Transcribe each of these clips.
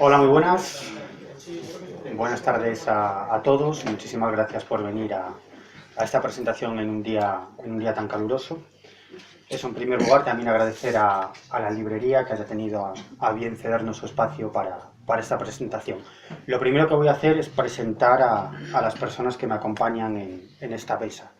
Hola, muy buenas. Buenas tardes a todos. Muchísimas gracias por venir a esta presentación en un día tan caluroso. Eso, en primer lugar, también agradecer a la librería que haya tenido a bien cedernos su espacio para esta presentación. Lo primero que voy a hacer es presentar a las personas que me acompañan en esta mesa.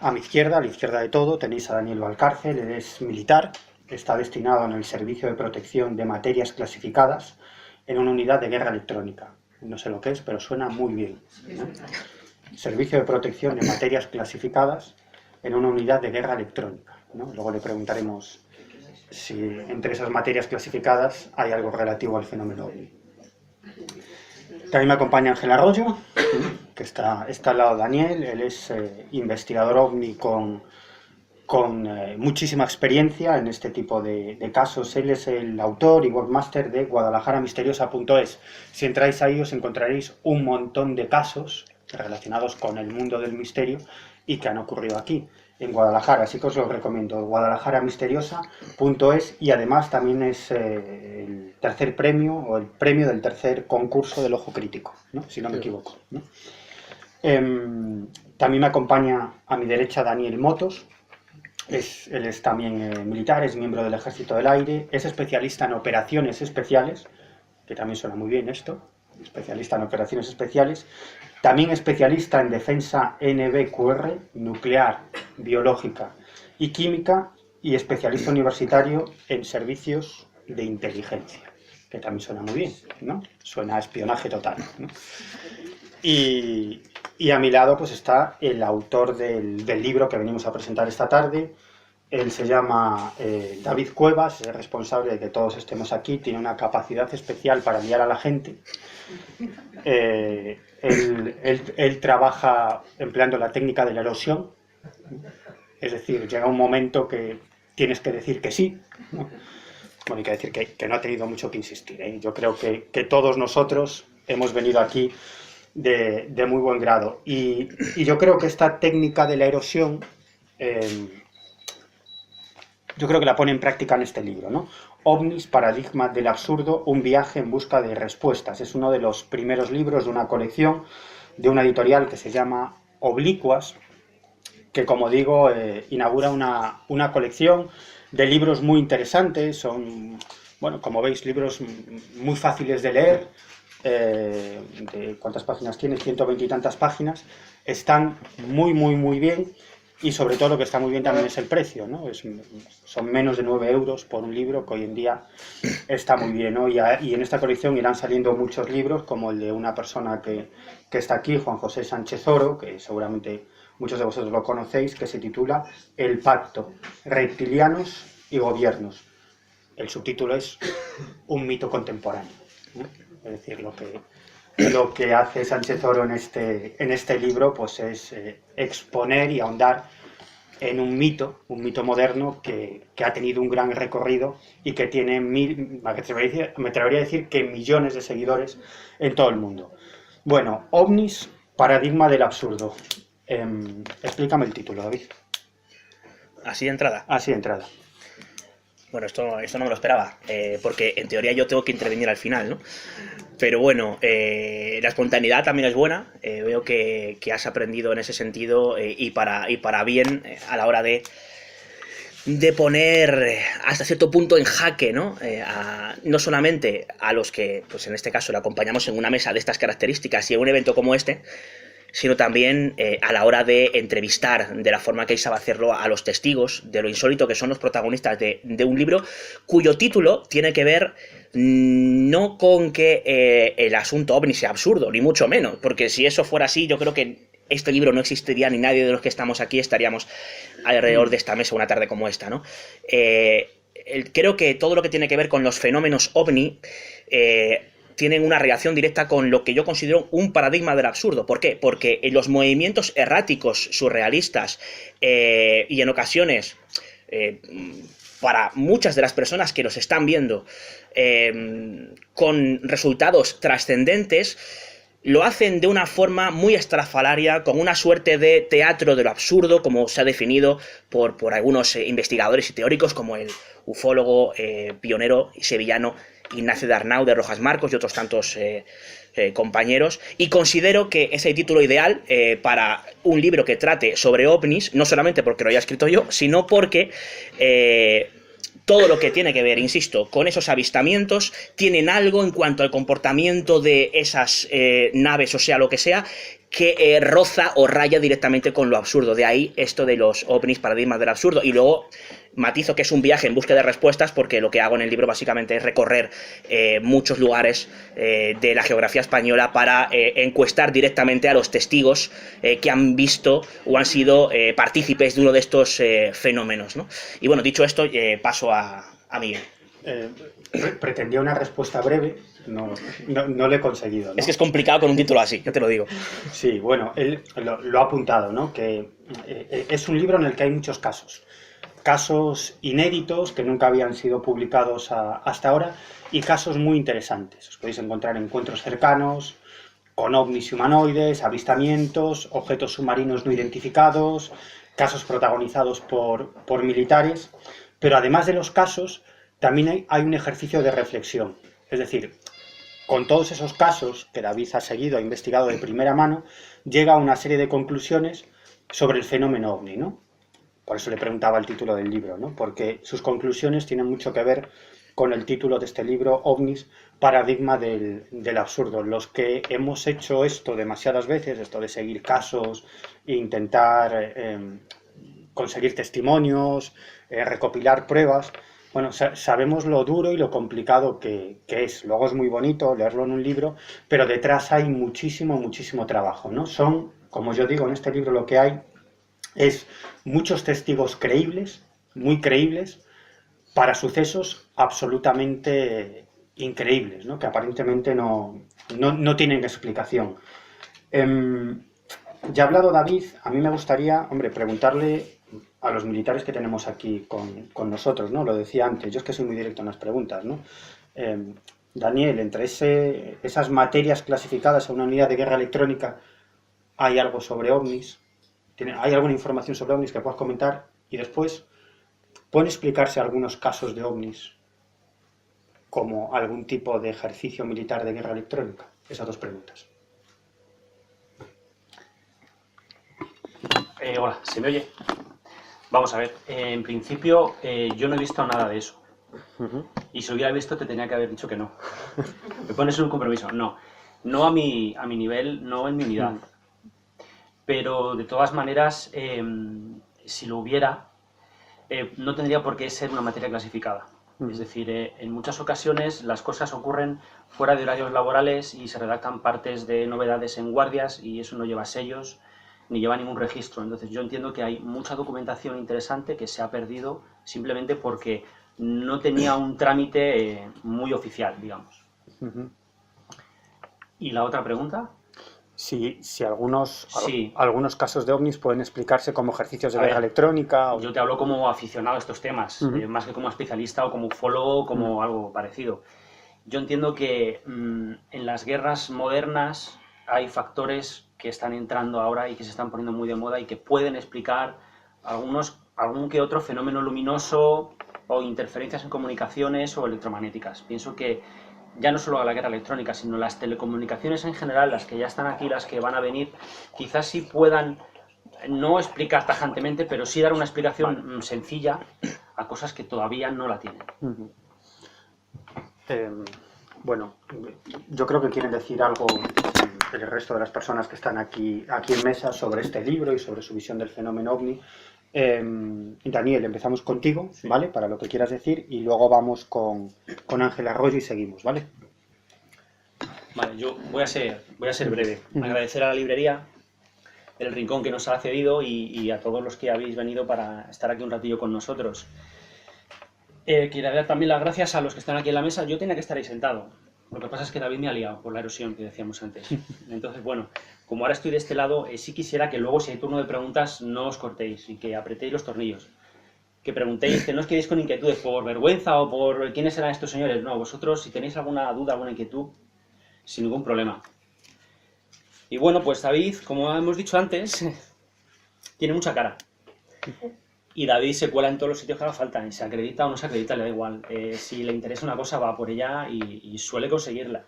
A mi izquierda, a la izquierda de todo, tenéis a Daniel Valcárcel. Él es militar, está destinado en el Servicio de Protección de Materias Clasificadas en una unidad de guerra electrónica. No sé lo que es, pero suena muy bien, ¿no? Servicio de Protección de Materias Clasificadas en una unidad de guerra electrónica, ¿no? Luego le preguntaremos si entre esas materias clasificadas hay algo relativo al fenómeno OVNI. También me acompaña Ángel Arroyo, que está al lado de Daniel. Él es investigador OVNI con muchísima experiencia en este tipo de casos. Él es el autor y webmaster de guadalajaramisteriosa.es. Si entráis ahí os encontraréis un montón de casos relacionados con el mundo del misterio y que han ocurrido aquí, en Guadalajara, así que os lo recomiendo, guadalajaramisteriosa.es, y además también es el tercer premio, o el premio del tercer concurso del Ojo Crítico, ¿no? Si no me equivoco, ¿no? También me acompaña a mi derecha Daniel Motos. Él es también militar, es miembro del Ejército del Aire, es especialista en operaciones especiales, que también suena muy bien esto, especialista en operaciones especiales, también especialista en defensa NBQR, nuclear, biológica y química, y especialista universitario en servicios de inteligencia, que también suena muy bien, ¿no? Suena a espionaje total, ¿no? Y a mi lado pues está el autor del libro que venimos a presentar esta tarde. Él se llama David Cuevas, es responsable de que todos estemos aquí, tiene una capacidad especial para guiar a la gente. Él trabaja empleando la técnica de la erosión, es decir, llega un momento que tienes que decir que sí, ¿no? Bueno, hay que decir que no ha tenido mucho que insistir, ¿eh? Yo creo que todos nosotros hemos venido aquí de muy buen grado. Y yo creo que esta técnica de la erosión, yo creo que la pone en práctica en este libro, ¿no? OVNIs, Paradigma del Absurdo, un viaje en busca de respuestas. Es uno de los primeros libros de una colección de una editorial que se llama Oblicuas, que, como digo, inaugura una colección de libros muy interesantes. Son, bueno, como veis, libros muy fáciles de leer. ¿Cuántas páginas tiene? 120 y tantas páginas. Están muy bien, y sobre todo lo que está muy bien también es el precio, ¿no? Son menos de 9 euros por un libro, que hoy en día está muy bien, ¿no? Y en esta colección irán saliendo muchos libros, como el de una persona que está aquí, Juan José Sánchez Oro, que seguramente muchos de vosotros lo conocéis, que se titula El Pacto, Reptilianos y Gobiernos. El subtítulo es Un mito contemporáneo, ¿no? Es decir, lo que hace Sánchez Oro en este libro pues es exponer y ahondar en un mito moderno que ha tenido un gran recorrido y que tiene, me atrevería a decir que millones de seguidores en todo el mundo. Bueno, OVNIs, Paradigma del Absurdo. Explícame el título, David. ¿Así de entrada? Así de entrada. Bueno, esto no me lo esperaba, porque en teoría yo tengo que intervenir al final, ¿no? Pero bueno, la espontaneidad también es buena. Veo que has aprendido en ese sentido, y para bien, a la hora de poner hasta cierto punto en jaque, ¿no? No solamente a los que, pues en este caso, le acompañamos en una mesa de estas características y en un evento como este, sino también a la hora de entrevistar de la forma que sabe hacerlo a los testigos de lo insólito que son los protagonistas de un libro cuyo título tiene que ver no con que el asunto OVNI sea absurdo, ni mucho menos, porque si eso fuera así, yo creo que este libro no existiría, ni nadie de los que estamos aquí estaríamos alrededor de esta mesa una tarde como esta, ¿no? Creo que todo lo que tiene que ver con los fenómenos OVNI tienen una relación directa con lo que yo considero un paradigma del absurdo. ¿Por qué? Porque en los movimientos erráticos, surrealistas, y en ocasiones, para muchas de las personas que los están viendo, con resultados trascendentes, lo hacen de una forma muy estrafalaria, con una suerte de teatro de lo absurdo, como se ha definido por algunos investigadores y teóricos, como el ufólogo pionero y sevillano Ignacio de Arnau, de Rojas Marcos y otros tantos compañeros, y considero que es el título ideal para un libro que trate sobre ovnis, no solamente porque lo haya escrito yo, sino porque todo lo que tiene que ver, insisto, con esos avistamientos, tienen algo en cuanto al comportamiento de esas naves, o sea, lo que sea, que roza o raya directamente con lo absurdo. De ahí esto de los ovnis, paradigmas del absurdo. Y luego matizo que es un viaje en búsqueda de respuestas, porque lo que hago en el libro básicamente es recorrer muchos lugares de la geografía española para encuestar directamente a los testigos que han visto o han sido partícipes de uno de estos fenómenos, ¿no? Y bueno, dicho esto, paso a Miguel. Pretendía una respuesta breve, no lo he conseguido, ¿no? Es que es complicado con un título así, ya te lo digo. Sí, bueno, él lo ha apuntado, ¿no? Que es un libro en el que hay muchos casos. Casos inéditos que nunca habían sido publicados hasta ahora y casos muy interesantes. Os podéis encontrar encuentros cercanos con ovnis y humanoides, avistamientos, objetos submarinos no identificados, casos protagonizados por militares, pero además de los casos también hay un ejercicio de reflexión. Es decir, con todos esos casos que David ha seguido, ha investigado de primera mano, llega a una serie de conclusiones sobre el fenómeno ovni, ¿no? Por eso le preguntaba el título del libro, ¿no? Porque sus conclusiones tienen mucho que ver con el título de este libro, OVNIs, paradigma del absurdo. Los que hemos hecho esto demasiadas veces, esto de seguir casos e intentar conseguir testimonios, recopilar pruebas, bueno, sabemos lo duro y lo complicado que es. Luego es muy bonito leerlo en un libro, pero detrás hay muchísimo, muchísimo trabajo, ¿no? Son, como yo digo, en este libro lo que hay es muchos testigos creíbles, muy creíbles, para sucesos absolutamente increíbles, ¿no? Que aparentemente no tienen explicación. Ya ha hablado David, a mí me gustaría, hombre, preguntarle a los militares que tenemos aquí con nosotros, ¿no? Lo decía antes, yo es que soy muy directo en las preguntas, ¿no? Daniel, entre esas materias clasificadas a una unidad de guerra electrónica, ¿hay algo sobre ovnis? ¿Hay alguna información sobre ovnis que puedas comentar? Y después, ¿pueden explicarse algunos casos de ovnis como algún tipo de ejercicio militar de guerra electrónica? Esas dos preguntas. Hola, ¿se me oye? Vamos a ver, en principio yo no he visto nada de eso. Y si lo hubiera visto te tenía que haber dicho que no. Me pones un compromiso. No a mi nivel, no en mi unidad. Pero de todas maneras, si lo hubiera, no tendría por qué ser una materia clasificada. Es decir, en muchas ocasiones las cosas ocurren fuera de horarios laborales y se redactan partes de novedades en guardias y eso no lleva sellos ni lleva ningún registro. Entonces yo entiendo que hay mucha documentación interesante que se ha perdido simplemente porque no tenía un trámite muy oficial, digamos. ¿Y la otra pregunta? Si algunos casos de ovnis pueden explicarse como ejercicios de guerra electrónica. Yo te hablo como aficionado a estos temas, más que como especialista o como ufólogo o como algo parecido. Yo entiendo que en las guerras modernas hay factores que están entrando ahora y que se están poniendo muy de moda y que pueden explicar algún que otro fenómeno luminoso o interferencias en comunicaciones o electromagnéticas. Pienso que ya no solo a la guerra electrónica, sino las telecomunicaciones en general, las que ya están aquí, las que van a venir, quizás sí puedan no explicar tajantemente, pero sí dar una explicación sencilla a cosas que todavía no la tienen. Bueno, yo creo que quieren decir algo el resto de las personas que están aquí en mesa sobre este libro y sobre su visión del fenómeno ovni. Daniel, empezamos contigo, sí, ¿vale? Para lo que quieras decir, y luego vamos con Ángel Arroyo y seguimos, ¿vale? Vale, yo voy a ser breve. Agradecer a la librería El Rincón que nos ha cedido y a todos los que habéis venido para estar aquí un ratillo con nosotros. Quiero dar también las gracias a los que están aquí en la mesa. Yo tenía que estar ahí sentado. Lo que pasa es que David me ha liado por la erosión que decíamos antes. Entonces, bueno, como ahora estoy de este lado, sí quisiera que luego, si hay turno de preguntas, no os cortéis y que apretéis los tornillos. Que preguntéis, que no os quedéis con inquietudes por vergüenza o por quiénes eran estos señores. No, vosotros, si tenéis alguna duda, alguna inquietud, sin ningún problema. Y bueno, pues David, como hemos dicho antes, tiene mucha cara. Y David se cuela en todos los sitios que haga falta, se acredita o no se acredita, le da igual. Si le interesa una cosa, va por ella y suele conseguirla.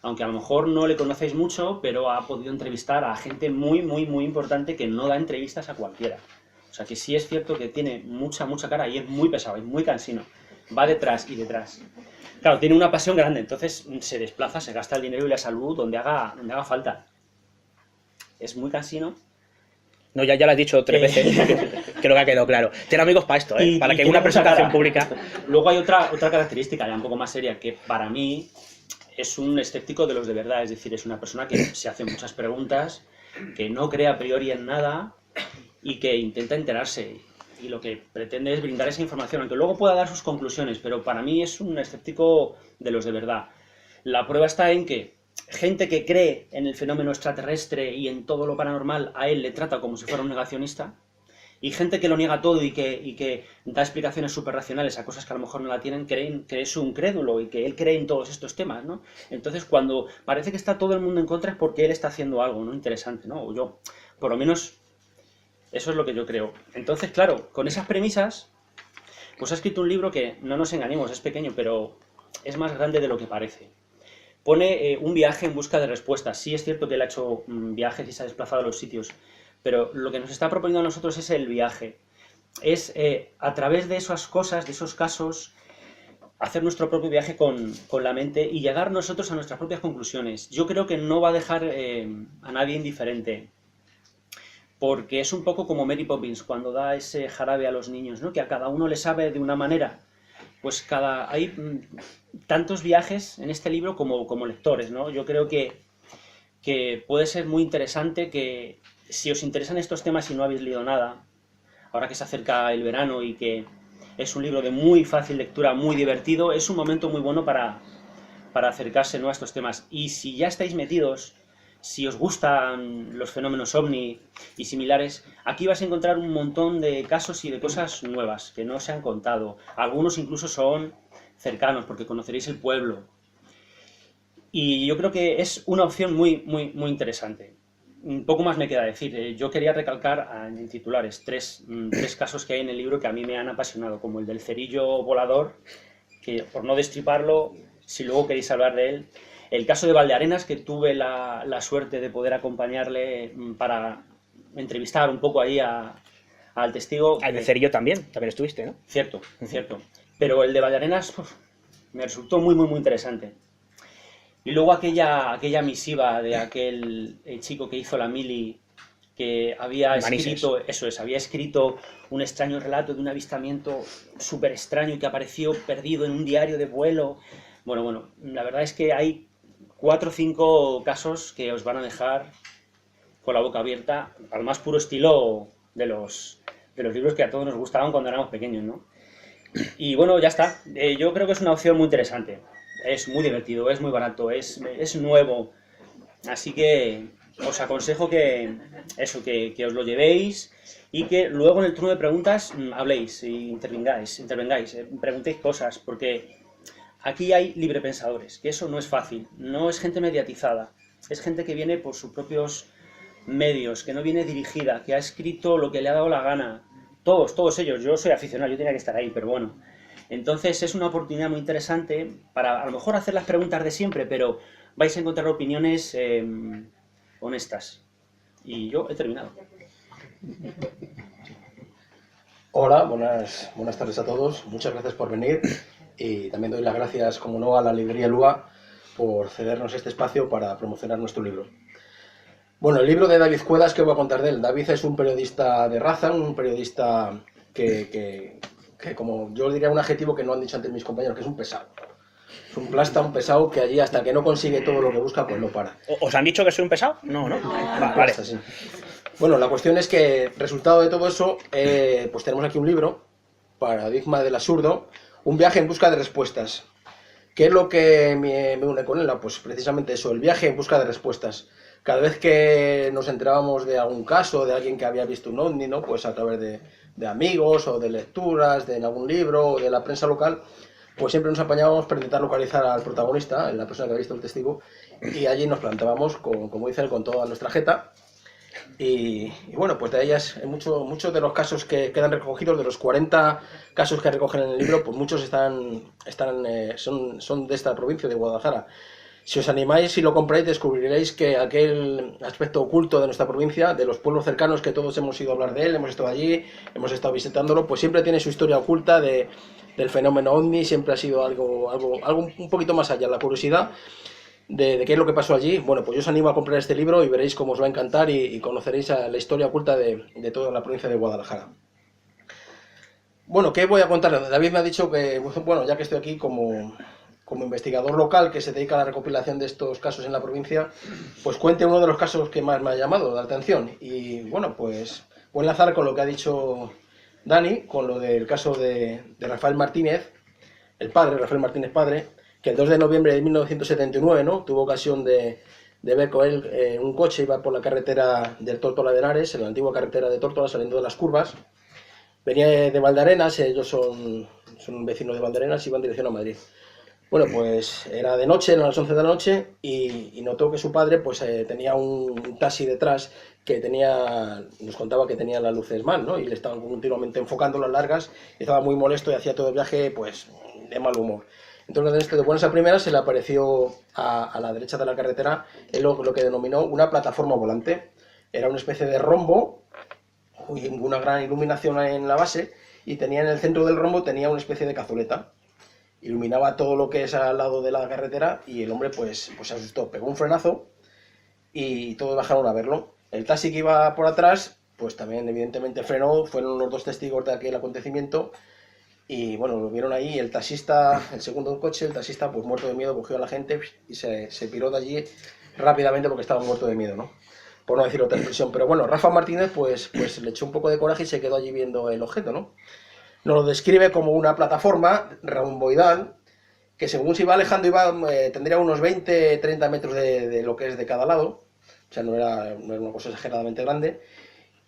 Aunque a lo mejor no le conocéis mucho, pero ha podido entrevistar a gente muy, muy, muy importante que no da entrevistas a cualquiera. O sea que sí es cierto que tiene mucha, mucha cara y es muy pesado, es muy cansino. Va detrás y detrás. Claro, tiene una pasión grande, entonces se desplaza, se gasta el dinero y la salud donde haga falta. Es muy cansino. No, ya lo has dicho 3 veces, creo que ha quedado claro. Tiene amigos para esto, ¿eh? Para que en una presentación pública... Luego hay otra característica ya un poco más seria, que para mí es un escéptico de los de verdad, es decir, es una persona que se hace muchas preguntas, que no cree a priori en nada y que intenta enterarse. Y lo que pretende es brindar esa información, aunque luego pueda dar sus conclusiones, pero para mí es un escéptico de los de verdad. La prueba está en que gente que cree en el fenómeno extraterrestre y en todo lo paranormal, a él le trata como si fuera un negacionista, y gente que lo niega todo y que da explicaciones súper racionales a cosas que a lo mejor no la tienen, creen que es un crédulo y que él cree en todos estos temas, ¿no? Entonces, cuando parece que está todo el mundo en contra es porque él está haciendo algo, ¿no? Interesante, ¿no? O yo, por lo menos, eso es lo que yo creo. Entonces, claro, con esas premisas, pues ha escrito un libro que, no nos engañemos, es pequeño, pero es más grande de lo que parece. Pone un viaje en busca de respuestas. Sí es cierto que él ha hecho viajes y se ha desplazado a los sitios, pero lo que nos está proponiendo a nosotros es el viaje. Es a través de esas cosas, de esos casos, hacer nuestro propio viaje con la mente y llegar nosotros a nuestras propias conclusiones. Yo creo que no va a dejar a nadie indiferente, porque es un poco como Mary Poppins cuando da ese jarabe a los niños, ¿no? Que a cada uno le sabe de una manera. Pues hay tantos viajes en este libro como lectores, ¿no? Yo creo que puede ser muy interesante que, si os interesan estos temas y no habéis leído nada, ahora que se acerca el verano y que es un libro de muy fácil lectura, muy divertido, es un momento muy bueno para acercarse, ¿no?, a estos temas. Y si ya estáis metidos, si os gustan los fenómenos ovni y similares, aquí vas a encontrar un montón de casos y de cosas nuevas que no se han contado. Algunos incluso son cercanos, porque conoceréis el pueblo. Y yo creo que es una opción muy, muy, muy interesante. Un poco más me queda decir. Yo quería recalcar en titulares tres casos que hay en el libro que a mí me han apasionado, como el del cerillo volador, que por no destriparlo, si luego queréis hablar de él. El caso de Valdearenas, que tuve la suerte de poder acompañarle para entrevistar un poco ahí al testigo. Al de Cerillo también estuviste, ¿no? Cierto, cierto. Pero el de Valdearenas me resultó muy, muy, muy interesante. Y luego aquella misiva de aquel chico que hizo la mili, que había escrito, había escrito un extraño relato de un avistamiento súper extraño y que apareció perdido en un diario de vuelo. Bueno, la verdad es que hay 4 o 5 casos que os van a dejar con la boca abierta, al más puro estilo de los libros que a todos nos gustaban cuando éramos pequeños, ¿no? Y bueno, ya está. Yo creo que es una opción muy interesante. Es muy divertido, es muy barato, es nuevo. Así que os aconsejo que os lo llevéis y que luego en el turno de preguntas habléis e intervengáis, preguntéis cosas, porque aquí hay librepensadores, que eso no es fácil, no es gente mediatizada, es gente que viene por sus propios medios, que no viene dirigida, que ha escrito lo que le ha dado la gana. Todos ellos, yo soy aficionado, yo tenía que estar ahí, pero bueno. Entonces es una oportunidad muy interesante para a lo mejor hacer las preguntas de siempre, pero vais a encontrar opiniones honestas. Y yo he terminado. Hola, buenas tardes a todos. Muchas gracias por venir y también doy las gracias, como no, a la librería Lua por cedernos este espacio para promocionar nuestro libro. Bueno, el libro de David Cuevas, ¿qué voy a contar de él? David es un periodista de raza, un periodista que como yo diría un adjetivo que no han dicho antes mis compañeros, que es un pesado. Es un plasta, un pesado que allí hasta que no consigue todo lo que busca, pues no para. ¿Os han dicho que soy un pesado? No. Vale. Sí. Bueno, la cuestión es que, resultado de todo eso, pues tenemos aquí un libro, Paradigma del Absurdo, un viaje en busca de respuestas. ¿Qué es lo que me une con él? Pues precisamente eso, el viaje en busca de respuestas. Cada vez que nos enterábamos de algún caso, de alguien que había visto un ovni, ¿no?, pues a través de amigos o de lecturas, de algún libro o de la prensa local, pues siempre nos apañábamos para intentar localizar al protagonista, la persona que había visto el testigo, y allí nos plantábamos, como dice él, con toda nuestra jeta, Y bueno, pues de ellas, muchos de los casos que quedan recogidos, de los 40 casos que recogen en el libro, pues muchos son de esta provincia de Guadalajara. Si os animáis y lo compráis, descubriréis que aquel aspecto oculto de nuestra provincia, de los pueblos cercanos que todos hemos ido a hablar de él, hemos estado allí, hemos estado visitándolo, pues siempre tiene su historia oculta del fenómeno OVNI, siempre ha sido algo un poquito más allá. La curiosidad de qué es lo que pasó allí, bueno, pues yo os animo a comprar este libro y veréis cómo os va a encantar y conoceréis la historia oculta de toda la provincia de Guadalajara. Bueno, ¿qué voy a contar? David me ha dicho que, bueno, ya que estoy aquí como investigador local que se dedica a la recopilación de estos casos en la provincia, pues cuente uno de los casos que más me ha llamado la atención. Y bueno, pues voy a enlazar con lo que ha dicho Dani, con lo del caso de Rafael Martínez, el padre, Rafael Martínez padre, que el 2 de noviembre de 1979, ¿no?, tuvo ocasión de ver con él un coche, iba por la carretera del Tórtola de Henares, en la antigua carretera de Tórtola, saliendo de las curvas. Venía de Valdearenas, ellos son vecinos de Valdearenas y iban en dirección a Madrid. Bueno, pues era de noche, eran las 11 de la noche, y notó que su padre pues tenía un taxi detrás que nos contaba que tenía las luces mal, ¿no? Y le estaban continuamente enfocando las largas, y estaba muy molesto y hacía todo el viaje pues de mal humor. Entonces, de buenas a primeras, se le apareció a la derecha de la carretera lo que denominó una plataforma volante. Era una especie de rombo, una gran iluminación en la base, y tenía en el centro del rombo tenía una especie de cazoleta. Iluminaba todo lo que es al lado de la carretera, y el hombre pues se asustó, pegó un frenazo y todos bajaron a verlo. El taxi que iba por atrás pues también evidentemente frenó, fueron los dos testigos de aquel acontecimiento, y bueno, lo vieron ahí. El taxista, el segundo coche, el taxista pues muerto de miedo cogió a la gente y se piró de allí rápidamente porque estaba muerto de miedo, ¿no? Por no decir otra expresión. Pero bueno, Rafa Martínez pues le echó un poco de coraje y se quedó allí viendo el objeto, ¿no? Nos lo describe como una plataforma romboidal que, según se iba alejando, tendría unos 20-30 metros de lo que es de cada lado. O sea, no era una cosa exageradamente grande.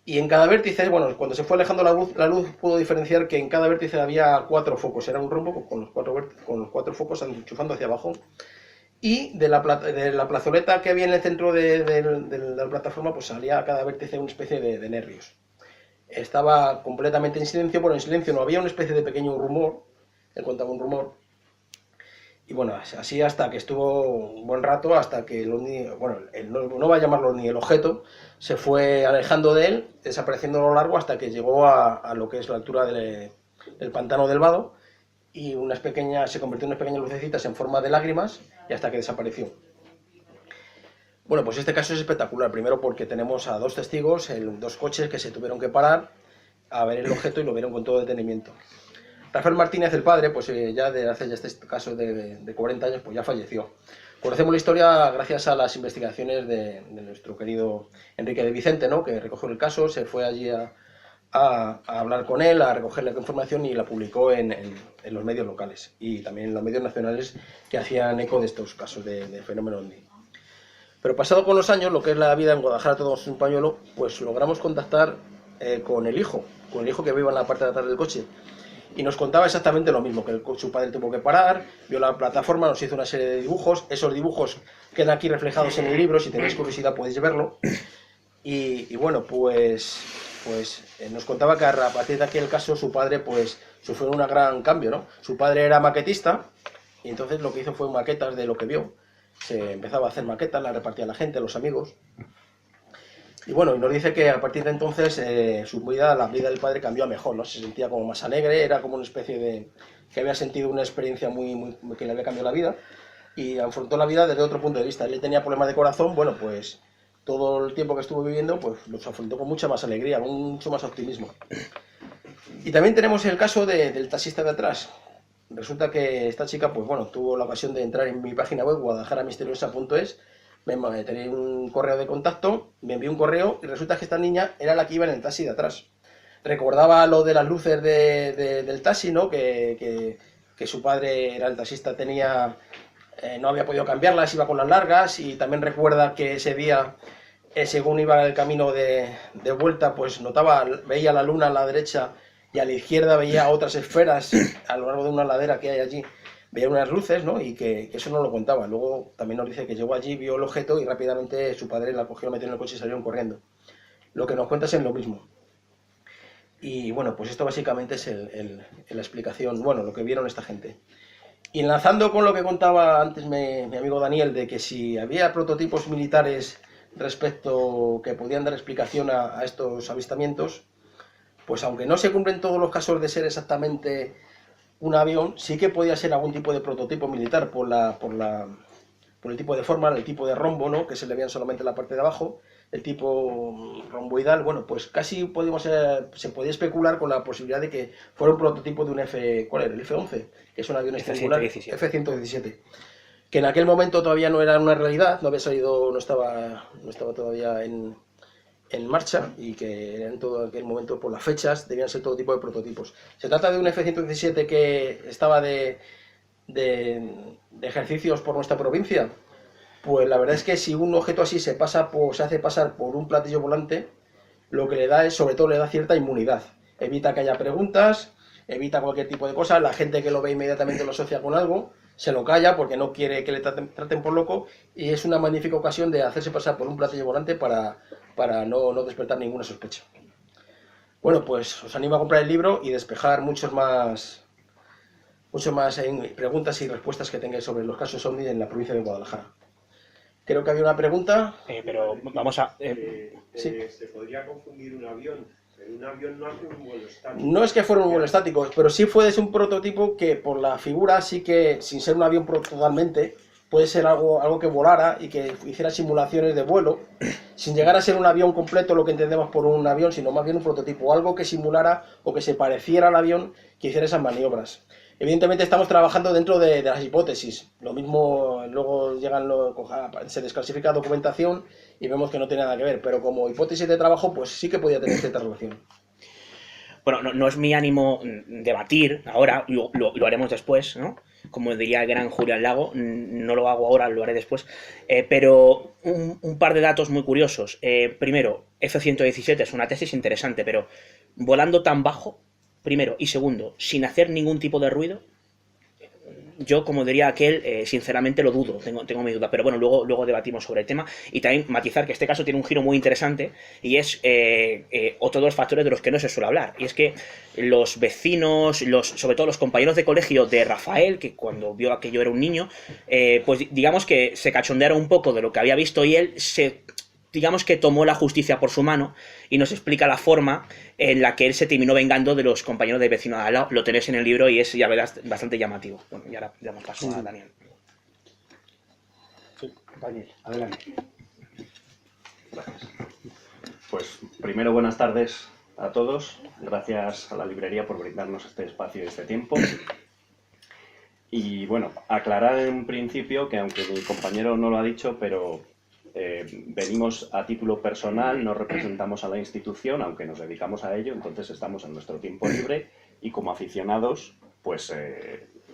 Y en cada vértice, bueno, cuando se fue alejando la luz pudo diferenciar que en cada vértice había 4 focos. Era un rombo con los 4 focos enchufando hacia abajo. Y de la plazoleta que había en el centro de la plataforma, pues salía a cada vértice una especie de nervios. Estaba completamente en silencio, pero en silencio no había una especie de pequeño rumor, él contaba un rumor, y bueno, así hasta que estuvo un buen rato, hasta que no va a llamarlo ni el objeto, se fue alejando de él, desapareciendo a lo largo hasta que llegó a lo que es la altura del pantano del Vado, y se convirtió en unas pequeñas lucecitas en forma de lágrimas, y hasta que desapareció. Bueno, pues este caso es espectacular, primero porque tenemos a 2 testigos, 2 coches que se tuvieron que parar a ver el objeto y lo vieron con todo detenimiento. Rafael Martínez, el padre, pues ya hace este caso de 40 años, pues ya falleció. Conocemos la historia gracias a las investigaciones de nuestro querido Enrique de Vicente, ¿no?, que recogió el caso, se fue allí a hablar con él, a recoger la información y la publicó en los medios locales y también en los medios nacionales que hacían eco de estos casos de fenómeno OVNI. Pero pasado con los años, lo que es la vida en Guadalajara, todo es un pañuelo, pues logramos contactar con el hijo que vive en la parte de atrás del coche. Y nos contaba exactamente lo mismo, que su padre tuvo que parar, vio la plataforma, nos hizo una serie de dibujos. Esos dibujos quedan aquí reflejados en el libro, si tenéis curiosidad podéis verlo. Y bueno, pues nos contaba que a partir de aquel caso su padre pues sufrió un gran cambio, ¿no? Su padre era maquetista, y entonces lo que hizo fue maquetas de lo que vio. Se empezaba a hacer maquetas, las repartía a la gente, a los amigos. Y bueno, y nos dice que a partir de entonces la vida del padre cambió a mejor, ¿no? Se sentía como más alegre, era como una especie de... que había sentido una experiencia que le había cambiado la vida, y afrontó la vida desde otro punto de vista. Él tenía problemas de corazón, bueno, pues todo el tiempo que estuvo viviendo, pues los afrontó con mucha más alegría, con mucho más optimismo. Y también tenemos el caso del taxista de atrás. Resulta que esta chica, pues bueno, tuvo la ocasión de entrar en mi página web, guadalajaramisteriosa.es, tenía un correo de contacto, me envió un correo y resulta que esta niña era la que iba en el taxi de atrás. Recordaba lo de las luces del taxi, ¿no? Que su padre era el taxista, no había podido cambiarlas, iba con las largas, y también recuerda que ese día, según iba el camino de vuelta, pues veía la luna a la derecha y a la izquierda veía otras esferas a lo largo de una ladera que hay allí. Veía unas luces, ¿no? Y que eso no lo contaba. Luego también nos dice que llegó allí, vio el objeto y rápidamente su padre la cogió, la metió en el coche y salieron corriendo. lo que nos cuentas es lo mismo. Y bueno, pues esto básicamente es la explicación, bueno, lo que vieron esta gente. Y enlazando con lo que contaba antes mi amigo Daniel, de que si había prototipos militares respecto que podían dar explicación a estos avistamientos, pues aunque no se cumplen todos los casos de ser exactamente un avión, sí que podía ser algún tipo de prototipo militar por el tipo de forma, el tipo de rombo, ¿no? Que se le veían solamente la parte de abajo, el tipo romboidal. Bueno, pues casi se podía especular con la posibilidad de que fuera un prototipo de un ¿cuál era? El F-11, que es un avión triangular, F-117, que en aquel momento todavía no era una realidad, no había salido, no estaba todavía en marcha, y que en todo aquel momento, por las fechas, debían ser todo tipo de prototipos. Se trata de un F-117 que estaba de ejercicios por nuestra provincia. Pues la verdad es que si un objeto así se hace pasar por un platillo volante, lo que le da es, sobre todo, le da cierta inmunidad. Evita que haya preguntas, evita cualquier tipo de cosa. La gente que lo ve inmediatamente lo asocia con algo, se lo calla porque no quiere que le traten por loco, y es una magnífica ocasión de hacerse pasar por un platillo volante para no despertar ninguna sospecha. Bueno, pues os animo a comprar el libro y despejar muchas más preguntas y respuestas que tengáis sobre los casos OVNI en la provincia de Guadalajara. Creo que había una pregunta. Pero vamos a... Sí. ¿Se podría confundir un avión? En un avión no hace un vuelo estático. No es que fuera un vuelo estático, pero sí fue un prototipo que, por la figura, sí que, sin ser un avión totalmente, puede ser algo que volara y que hiciera simulaciones de vuelo, sin llegar a ser un avión completo, lo que entendemos por un avión, sino más bien un prototipo, algo que simulara o que se pareciera al avión, que hiciera esas maniobras. Evidentemente estamos trabajando dentro de las hipótesis. Lo mismo, luego se desclasifica documentación y vemos que no tiene nada que ver, pero como hipótesis de trabajo, pues sí que podía tener cierta relación. Bueno, no es mi ánimo debatir ahora, lo haremos después, ¿no? Como diría el gran Julián Lago, no lo hago ahora, lo haré después. Pero un par de datos muy curiosos. Primero, F-117 es una tesis interesante, pero volando tan bajo, primero, y segundo, sin hacer ningún tipo de ruido, yo, como diría aquel, sinceramente lo dudo, tengo mi duda, pero bueno, luego debatimos sobre el tema. Y también matizar que este caso tiene un giro muy interesante, y es otro de los factores de los que no se suele hablar, y es que los vecinos, sobre todo los compañeros de colegio de Rafael, que cuando vio aquello era un niño, pues digamos que se cachondearon un poco de lo que había visto, y él digamos que tomó la justicia por su mano y nos explica la forma en la que él se terminó vengando de los compañeros de vecino de al lado. Lo tenéis en el libro y es, ya verás, bastante llamativo. Bueno, y ahora ya me paso a Daniel. Sí, Daniel, adelante. Gracias. Pues primero, buenas tardes a todos. Gracias a la librería por brindarnos este espacio y este tiempo. Y bueno, aclarar en principio que, aunque mi compañero no lo ha dicho, pero venimos a título personal, no representamos a la institución, aunque nos dedicamos a ello, entonces estamos en nuestro tiempo libre y como aficionados, pues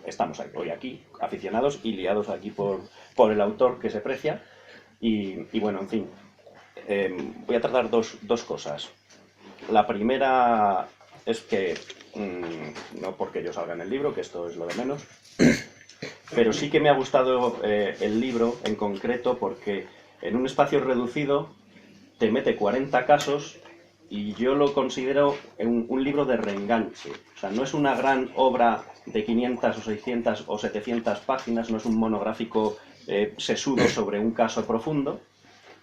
estamos hoy aquí, aficionados y liados aquí por el autor que se precia. Y bueno, en fin, voy a tratar dos cosas. La primera es que, no porque yo salga en el libro, que esto es lo de menos, pero sí que me ha gustado el libro en concreto porque en un espacio reducido te mete 40 casos y yo lo considero un libro de reenganche. O sea, no es una gran obra de 500 o 600 o 700 páginas, no es un monográfico sesudo sobre un caso profundo,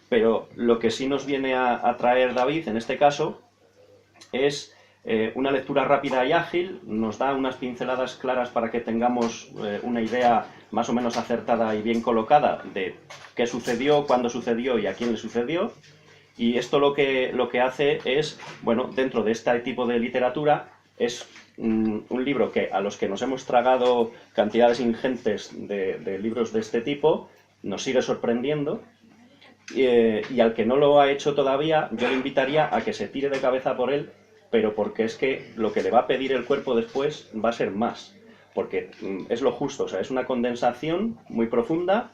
pero lo que sí nos viene a traer David, en este caso, es una lectura rápida y ágil, nos da unas pinceladas claras para que tengamos una idea más o menos acertada y bien colocada de qué sucedió, cuándo sucedió y a quién le sucedió. Y esto lo que hace es, bueno, dentro de este tipo de literatura, es un libro que a los que nos hemos tragado cantidades ingentes de libros de este tipo, nos sigue sorprendiendo. Y al que no lo ha hecho todavía, yo le invitaría a que se tire de cabeza por él, pero porque es que lo que le va a pedir el cuerpo después va a ser más, porque es lo justo, o sea, es una condensación muy profunda,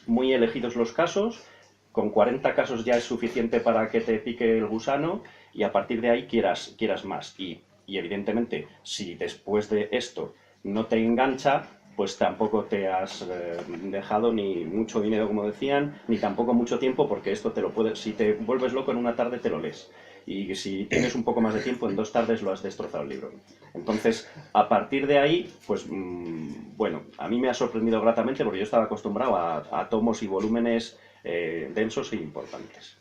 muy elegidos los casos, con 40 casos ya es suficiente para que te pique el gusano y a partir de ahí quieras más. Y evidentemente, si después de esto no te engancha, pues tampoco te has dejado ni mucho dinero, como decían, ni tampoco mucho tiempo, porque esto te lo puedes, si te vuelves loco en una tarde te lo lees. Y si tienes un poco más de tiempo, en 2 tardes lo has destrozado el libro. Entonces, a partir de ahí, pues bueno, a mí me ha sorprendido gratamente porque yo estaba acostumbrado a tomos y volúmenes densos e importantes.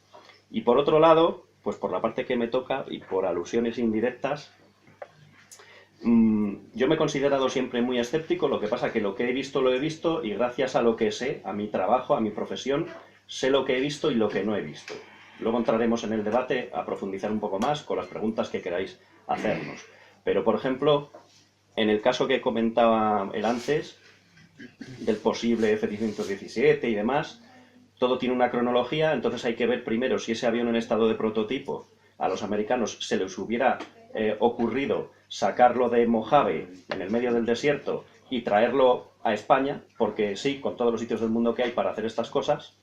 Y por otro lado, pues por la parte que me toca y por alusiones indirectas, yo me he considerado siempre muy escéptico, lo que pasa que lo que he visto lo he visto y gracias a lo que sé, a mi trabajo, a mi profesión, sé lo que he visto y lo que no he visto. Luego entraremos en el debate a profundizar un poco más con las preguntas que queráis hacernos. Pero, por ejemplo, en el caso que comentaba él antes, del posible F-117 y demás, todo tiene una cronología, entonces hay que ver primero si ese avión en estado de prototipo a los americanos se les hubiera ocurrido sacarlo de Mojave, en el medio del desierto, y traerlo a España, porque sí, con todos los sitios del mundo que hay para hacer estas cosas,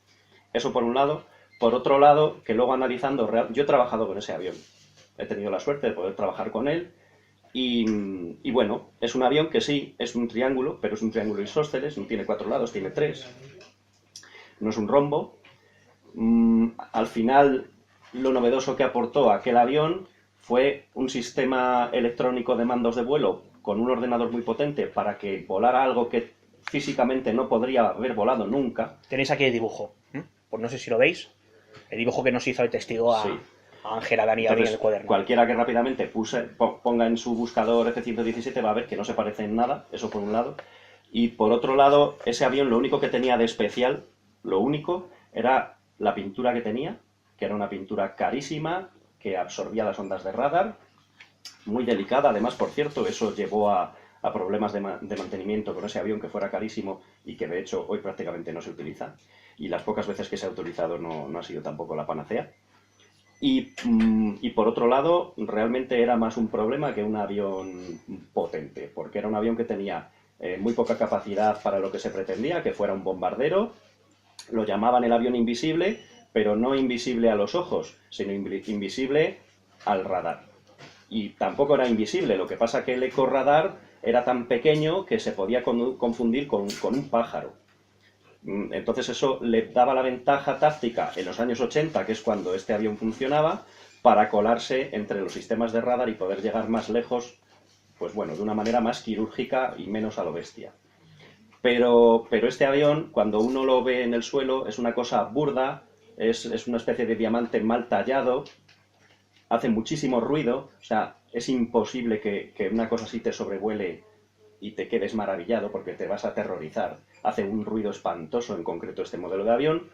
eso por un lado. Por otro lado, que luego analizando, yo he trabajado con ese avión, he tenido la suerte de poder trabajar con él, y bueno, es un avión que sí, es un triángulo, pero es un triángulo isósceles, no tiene 4 lados, tiene 3, no es un rombo. Al final, lo novedoso que aportó aquel avión fue un sistema electrónico de mandos de vuelo con un ordenador muy potente para que volara algo que físicamente no podría haber volado nunca. Tenéis aquí el dibujo, pues no sé si lo veis, el dibujo que nos hizo el testigo a Ángela, Dani y a mí en el cuaderno. Cualquiera que rápidamente ponga en su buscador F-117 va a ver que no se parece en nada, eso por un lado. Y por otro lado, ese avión lo único que tenía de especial, lo único, era la pintura que tenía, que era una pintura carísima, que absorbía las ondas de radar, muy delicada, además, por cierto, eso llevó a problemas de mantenimiento con ese avión que fuera carísimo y que de hecho hoy prácticamente no se utiliza. Y las pocas veces que se ha utilizado no ha sido tampoco la panacea. Y por otro lado, realmente era más un problema que un avión potente, porque era un avión que tenía muy poca capacidad para lo que se pretendía, que fuera un bombardero. Lo llamaban el avión invisible, pero no invisible a los ojos, sino invisible al radar. Y tampoco era invisible, lo que pasa que el ecorradar era tan pequeño que se podía confundir con un pájaro. Entonces eso le daba la ventaja táctica en los años 80, que es cuando este avión funcionaba, para colarse entre los sistemas de radar y poder llegar más lejos, pues bueno, de una manera más quirúrgica y menos a lo bestia. Pero este avión, cuando uno lo ve en el suelo, es una cosa burda, es una especie de diamante mal tallado, hace muchísimo ruido, o sea, es imposible que una cosa así te sobrevuele y te quedes maravillado porque te vas a aterrorizar. Hace un ruido espantoso, en concreto este modelo de avión.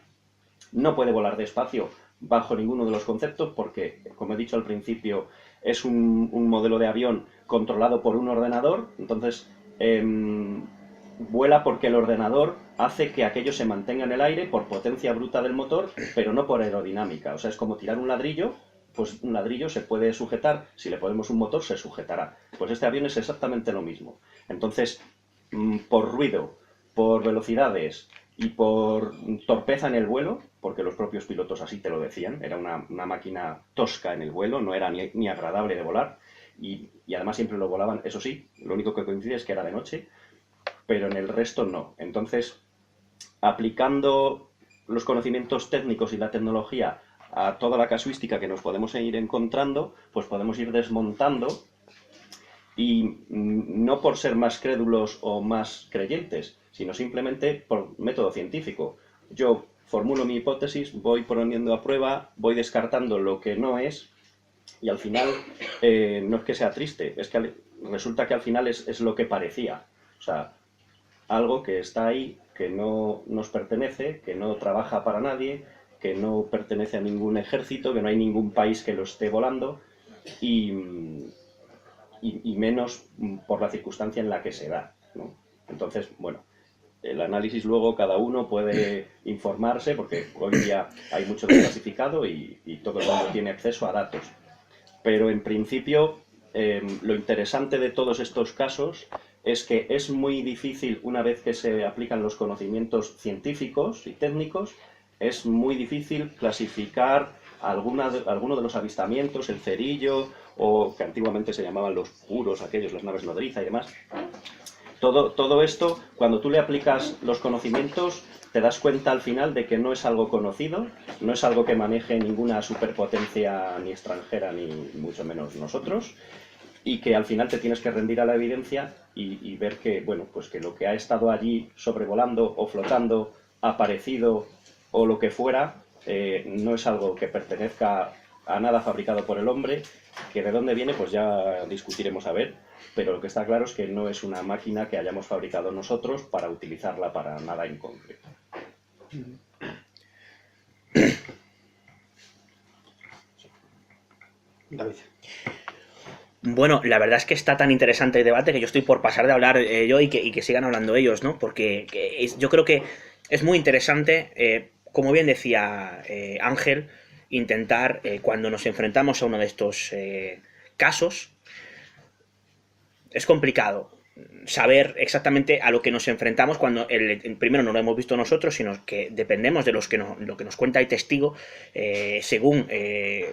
No puede volar despacio bajo ninguno de los conceptos porque, como he dicho al principio, es un modelo de avión controlado por un ordenador, entonces vuela porque el ordenador hace que aquello se mantenga en el aire por potencia bruta del motor, pero no por aerodinámica. O sea, es como tirar un ladrillo, pues un ladrillo se puede sujetar, si le ponemos un motor se sujetará. Pues este avión es exactamente lo mismo. Entonces, por ruido, por velocidades y por torpeza en el vuelo, porque los propios pilotos así te lo decían, era una máquina tosca en el vuelo, no era ni agradable de volar, y además siempre lo volaban, eso sí, lo único que coincide es que era de noche, pero en el resto no. Entonces, aplicando los conocimientos técnicos y la tecnología a toda la casuística que nos podemos ir encontrando, pues podemos ir desmontando, y no por ser más crédulos o más creyentes, sino simplemente por método científico. Yo formulo mi hipótesis, voy poniendo a prueba, voy descartando lo que no es, y al final no es que sea triste, es que resulta que al final es lo que parecía. O sea, algo que está ahí, que no nos pertenece, que no trabaja para nadie, que no pertenece a ningún ejército, que no hay ningún país que lo esté volando, y menos por la circunstancia en la que se da, ¿no? Entonces, bueno, el análisis luego cada uno puede informarse, porque hoy día hay mucho desclasificado y todo el mundo tiene acceso a datos. Pero en principio, lo interesante de todos estos casos es que es muy difícil, una vez que se aplican los conocimientos científicos y técnicos, es muy difícil clasificar alguno de los avistamientos, el cerillo, o que antiguamente se llamaban los puros, aquellos, las naves nodriza y demás. Todo esto, cuando tú le aplicas los conocimientos, te das cuenta al final de que no es algo conocido, no es algo que maneje ninguna superpotencia ni extranjera, ni mucho menos nosotros, y que al final te tienes que rendir a la evidencia y ver que, bueno, pues que lo que ha estado allí sobrevolando o flotando, aparecido o lo que fuera, no es algo que pertenezca a nada fabricado por el hombre, que de dónde viene pues ya discutiremos a ver, pero lo que está claro es que no es una máquina que hayamos fabricado nosotros para utilizarla para nada en concreto. David. Bueno, la verdad es que está tan interesante el debate que yo estoy por pasar de hablar yo y que sigan hablando ellos, ¿no? Porque yo creo que es muy interesante, como bien decía Ángel, intentar, cuando nos enfrentamos a uno de estos casos, es complicado saber exactamente a lo que nos enfrentamos cuando primero no lo hemos visto nosotros, sino que dependemos de lo que nos cuenta el testigo, según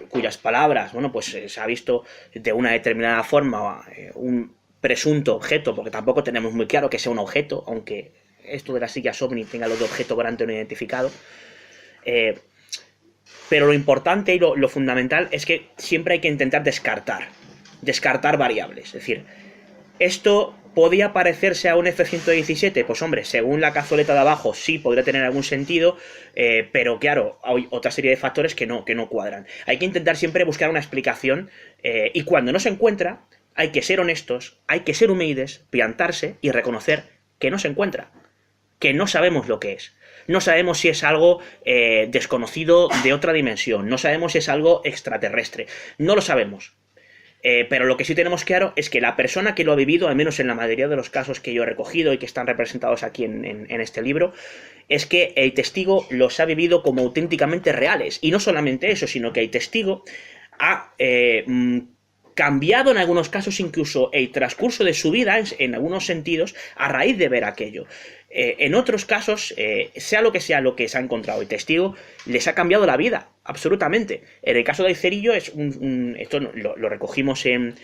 cuyas palabras, bueno, pues se ha visto de una determinada forma un presunto objeto, porque tampoco tenemos muy claro que sea un objeto, aunque esto de las sillas OVNI tenga lo de objeto volante no identificado. Pero lo importante y lo fundamental es que siempre hay que intentar descartar variables. Es decir, ¿esto podía parecerse a un F-117? Pues hombre, según la cazoleta de abajo sí podría tener algún sentido, pero claro, hay otra serie de factores que no cuadran. Hay que intentar siempre buscar una explicación y cuando no se encuentra hay que ser honestos, hay que ser humildes, plantarse y reconocer que no se encuentra, que no sabemos lo que es. No sabemos si es algo desconocido de otra dimensión, no sabemos si es algo extraterrestre, no lo sabemos. Pero lo que sí tenemos claro es que la persona que lo ha vivido, al menos en la mayoría de los casos que yo he recogido y que están representados aquí en este libro, es que el testigo los ha vivido como auténticamente reales. Y no solamente eso, sino que el testigo ha cambiado en algunos casos incluso el transcurso de su vida, en algunos sentidos, a raíz de ver aquello. En otros casos, sea lo que se ha encontrado el testigo, les ha cambiado la vida, absolutamente. En el caso del Cerillo, esto lo recogimos en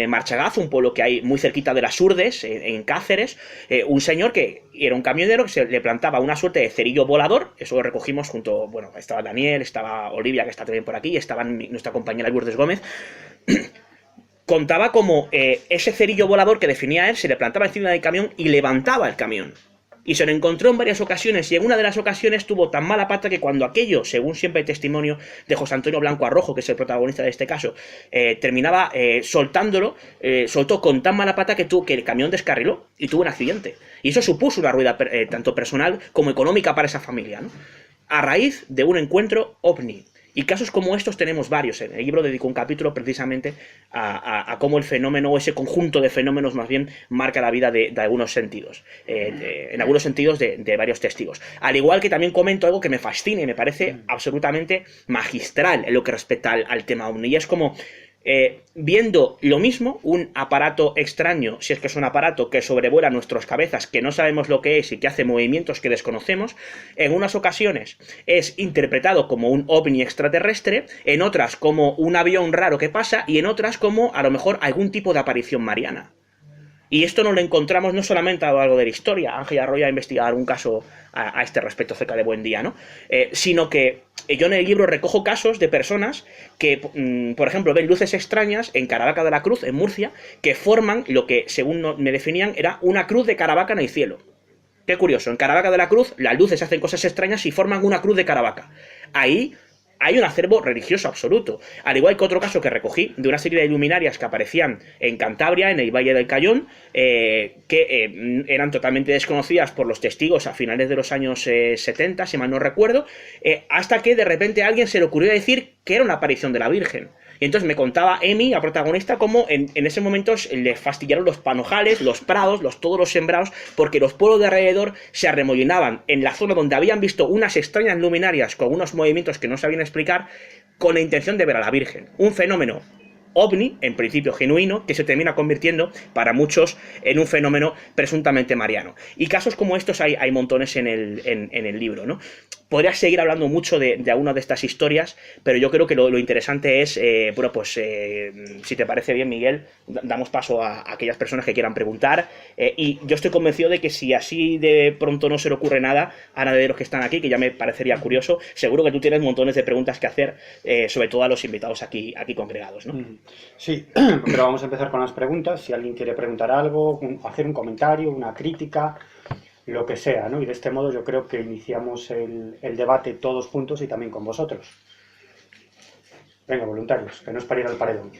Marchagaz, un pueblo que hay muy cerquita de las Urdes, en Cáceres, un señor que era un camionero que se le plantaba una suerte de cerillo volador, eso lo recogimos junto, bueno, estaba Daniel, estaba Olivia, que está también por aquí, y estaba nuestra compañera Lourdes Gómez. Contaba como ese cerillo volador que definía él se le plantaba encima del camión y levantaba el camión. Y se lo encontró en varias ocasiones, y en una de las ocasiones tuvo tan mala pata que cuando aquello, según siempre el testimonio de José Antonio Blanco Arrojo, que es el protagonista de este caso, terminaba soltándolo, soltó con tan mala pata que el camión descarriló y tuvo un accidente. Y eso supuso una ruina tanto personal como económica para esa familia, ¿no? A raíz de un encuentro OVNI. Y casos como estos tenemos varios. En el libro dedico un capítulo precisamente a cómo el fenómeno, o ese conjunto de fenómenos más bien, marca la vida de algunos sentidos. En algunos sentidos de varios testigos. Al igual que también comento algo que me fascina y me parece absolutamente magistral en lo que respecta al tema OVNI. Y es como viendo lo mismo, un aparato extraño, si es que es un aparato que sobrevuela nuestras cabezas, que no sabemos lo que es y que hace movimientos que desconocemos, en unas ocasiones es interpretado como un ovni extraterrestre, en otras como un avión raro que pasa y en otras como a lo mejor algún tipo de aparición mariana. Y esto no lo encontramos no solamente a lo largo de la historia, Ángel Arroyo ha investigado algún caso a este respecto cerca de Buendía, ¿no? Sino que yo en el libro recojo casos de personas que, por ejemplo, ven luces extrañas en Caravaca de la Cruz, en Murcia, que forman lo que, según me definían, era una cruz de Caravaca en el cielo. Qué curioso, en Caravaca de la Cruz las luces hacen cosas extrañas y forman una cruz de Caravaca. Ahí hay un acervo religioso absoluto. Al igual que otro caso que recogí de una serie de luminarias que aparecían en Cantabria, en el Valle del Cayón, que eran totalmente desconocidas por los testigos a finales de los años 70, si mal no recuerdo, hasta que de repente a alguien se le ocurrió decir que era una aparición de la Virgen. Y entonces me contaba Emi, la protagonista, cómo en ese momento le fastidiaron los panojales, los prados, todos los sembrados, porque los pueblos de alrededor se arremolinaban en la zona donde habían visto unas extrañas luminarias con unos movimientos que no sabían explicar, con la intención de ver a la Virgen. Un fenómeno ovni, en principio genuino, que se termina convirtiendo para muchos en un fenómeno presuntamente mariano. Y casos como estos hay montones en el libro, ¿no? podría seguir hablando mucho de alguna de estas historias, pero yo creo que lo interesante es, bueno, pues si te parece bien, Miguel, damos paso a aquellas personas que quieran preguntar, y yo estoy convencido de que si así de pronto no se le ocurre nada a nadie de los que están aquí, que ya me parecería curioso, seguro que tú tienes montones de preguntas que hacer, sobre todo a los invitados aquí congregados, ¿no? Sí, pero vamos a empezar con las preguntas. Si alguien quiere preguntar algo, hacer un comentario, una crítica, lo que sea, ¿no? Y de este modo yo creo que iniciamos el debate todos juntos y también con vosotros. Venga, voluntarios, que no es para ir al paredón.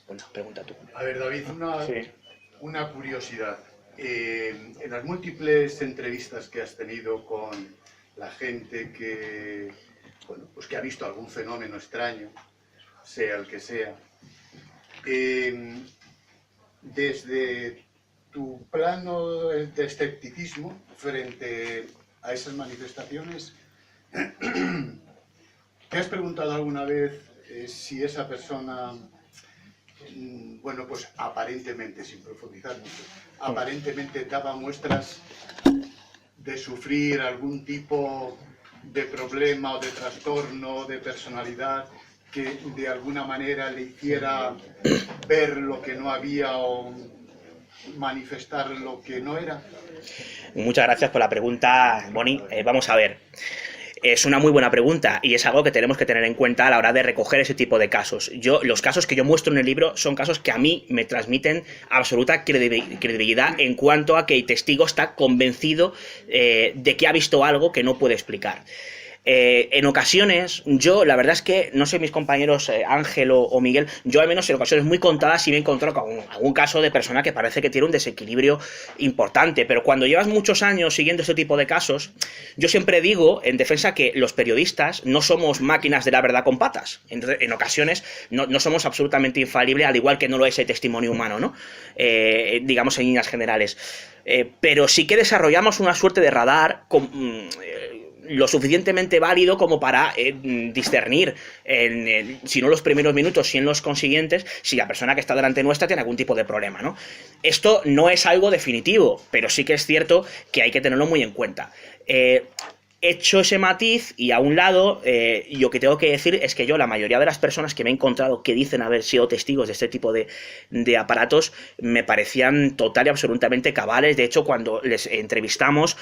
Bueno, pregunta tú. A ver, David, Sí. una curiosidad. En las múltiples entrevistas que has tenido con la gente que, bueno, pues que ha visto algún fenómeno extraño, sea el que sea, desde tu plano de escepticismo frente a esas manifestaciones, ¿te has preguntado alguna vez si esa persona, bueno, pues aparentemente, sin profundizar mucho, aparentemente daba muestras de sufrir algún tipo de problema o de trastorno de personalidad que de alguna manera le hiciera ver lo que no había o manifestar lo que no era? Muchas gracias por la pregunta, Boni. Vamos a ver. Es una muy buena pregunta y es algo que tenemos que tener en cuenta a la hora de recoger ese tipo de casos. Los casos que yo muestro en el libro son casos que a mí me transmiten absoluta credibilidad en cuanto a que el testigo está convencido de que ha visto algo que no puede explicar. En ocasiones, yo, la verdad es que, no sé mis compañeros Ángel o Miguel, yo al menos en ocasiones muy contadas sí me he encontrado con algún caso de persona que parece que tiene un desequilibrio importante, pero cuando llevas muchos años siguiendo este tipo de casos, yo siempre digo, en defensa, que los periodistas no somos máquinas de la verdad con patas. Entonces, en ocasiones no somos absolutamente infalibles, al igual que no lo es el testimonio humano, ¿no? Digamos en líneas generales. Pero sí que desarrollamos una suerte de radar lo suficientemente válido como para discernir, si no los primeros minutos, si en los consiguientes, si la persona que está delante nuestra tiene algún tipo de problema, ¿no? Esto no es algo definitivo, pero sí que es cierto que hay que tenerlo muy en cuenta. Hecho ese matiz y a un lado, lo que tengo que decir es que yo, la mayoría de las personas que me he encontrado que dicen haber sido testigos de este tipo de aparatos, me parecían total y absolutamente cabales. De hecho, cuando les entrevistamos,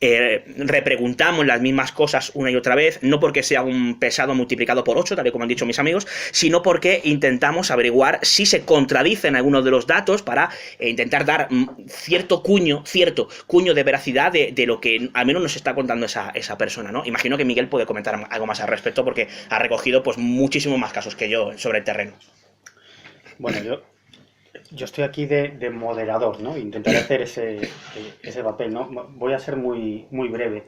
repreguntamos las mismas cosas una y otra vez, no porque sea un pesado multiplicado por 8, tal y como han dicho mis amigos, sino porque intentamos averiguar si se contradicen algunos de los datos para intentar dar cierto cuño de veracidad de lo que al menos nos está contando esa persona, ¿no? Imagino que Miguel puede comentar algo más al respecto porque ha recogido pues muchísimos más casos que yo sobre el terreno. Bueno, yo estoy aquí de moderador, ¿no? Intentaré hacer ese papel, ¿no? Voy a ser muy, muy breve.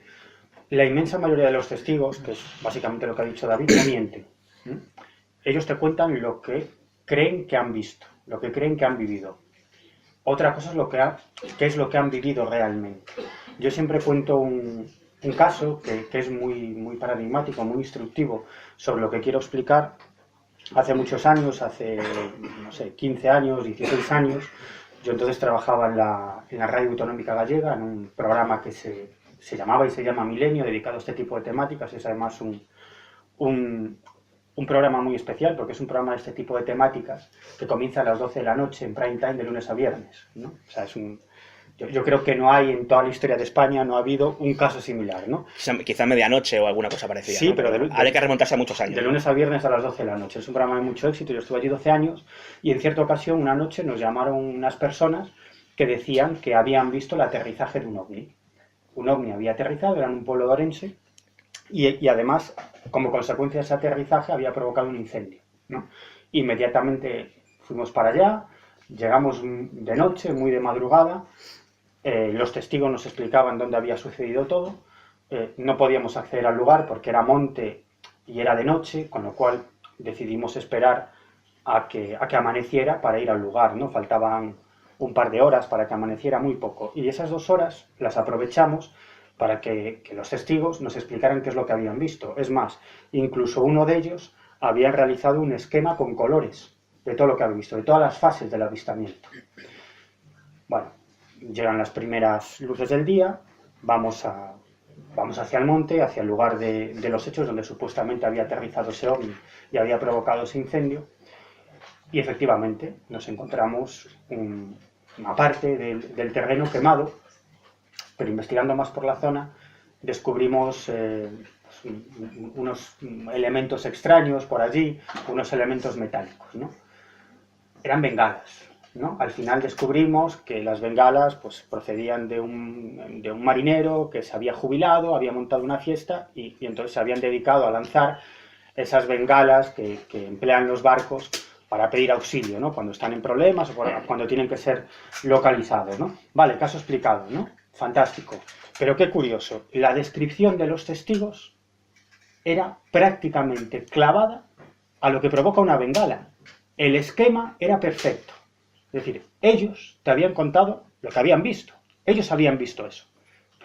La inmensa mayoría de los testigos, que es básicamente lo que ha dicho David, no mienten. Ellos te cuentan lo que creen que han visto, lo que creen que han vivido. Otra cosa es qué es lo que han vivido realmente. Yo siempre cuento un caso que es muy, muy paradigmático, muy instructivo sobre lo que quiero explicar. Hace muchos años, hace, no sé, 15 años, 16 años, yo entonces trabajaba en la Radio Autonómica Gallega, en un programa que se llamaba y se llama Milenio, dedicado a este tipo de temáticas. Es además un programa muy especial, porque es un programa de este tipo de temáticas que comienza a las 12 de la noche en prime time de lunes a viernes, ¿no? O sea, yo creo que no hay en toda la historia de España, no ha habido un caso similar, ¿no? Quizá medianoche o alguna cosa parecida. Sí, ¿no? pero hay que remontarse a muchos años. De lunes a viernes a las 12 de la noche. Es un programa de mucho éxito. Yo estuve allí 12 años y en cierta ocasión, una noche, nos llamaron unas personas que decían que habían visto el aterrizaje de un ovni. Un ovni había aterrizado, era en un pueblo de Orense, y además, como consecuencia de ese aterrizaje, había provocado un incendio, ¿no? Inmediatamente fuimos para allá, llegamos de noche, muy de madrugada. Los testigos nos explicaban dónde había sucedido todo. No podíamos acceder al lugar porque era monte y era de noche, con lo cual decidimos esperar a que amaneciera para ir al lugar, ¿no? Faltaban un par de horas para que amaneciera, muy poco. Y esas 2 horas las aprovechamos para que los testigos nos explicaran qué es lo que habían visto. Es más, incluso uno de ellos había realizado un esquema con colores de todo lo que había visto, de todas las fases del avistamiento. Bueno, llegan las primeras luces del día, vamos hacia el monte, hacia el lugar de los hechos donde supuestamente había aterrizado ese ovni y había provocado ese incendio. Y efectivamente nos encontramos una parte del terreno quemado, pero investigando más por la zona descubrimos unos elementos extraños por allí, unos elementos metálicos, ¿no? Eran bengalas, ¿no? Al final descubrimos que las bengalas pues, procedían de un marinero que se había jubilado, había montado una fiesta y entonces se habían dedicado a lanzar esas bengalas que emplean los barcos para pedir auxilio, ¿no? Cuando están en problemas o cuando tienen que ser localizados, ¿no? Vale, caso explicado, ¿no? Fantástico. Pero qué curioso, la descripción de los testigos era prácticamente clavada a lo que provoca una bengala. El esquema era perfecto. Es decir, ellos te habían contado lo que habían visto. Ellos habían visto eso.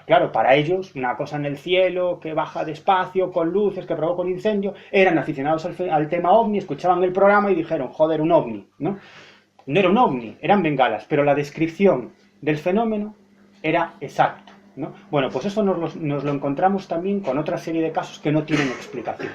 Claro, para ellos, una cosa en el cielo que baja despacio, con luces, que provoca un incendio, eran aficionados al tema ovni, escuchaban el programa y dijeron, joder, un ovni, ¿no? No era un ovni, eran bengalas, pero la descripción del fenómeno era exacta, ¿no? Bueno, pues eso nos lo encontramos también con otra serie de casos que no tienen explicación,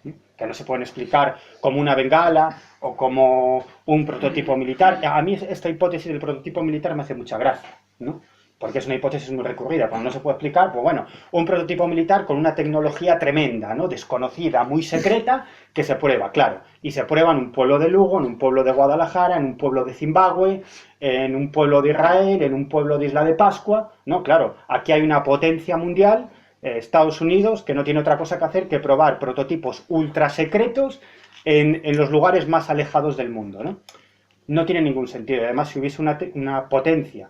¿sí? Que no se pueden explicar como una bengala o como un prototipo militar. A mí esta hipótesis del prototipo militar me hace mucha gracia, ¿no? Porque es una hipótesis muy recurrida. Cuando no se puede explicar, pues bueno, un prototipo militar con una tecnología tremenda, ¿no? Desconocida, muy secreta, que se prueba, claro. Y se prueba en un pueblo de Lugo, en un pueblo de Guadalajara, en un pueblo de Zimbabue, en un pueblo de Israel, en un pueblo de Isla de Pascua, ¿no? Claro, aquí hay una potencia mundial, Estados Unidos, que no tiene otra cosa que hacer que probar prototipos ultra secretos en los lugares más alejados del mundo, ¿no? No tiene ningún sentido. Además, si hubiese una potencia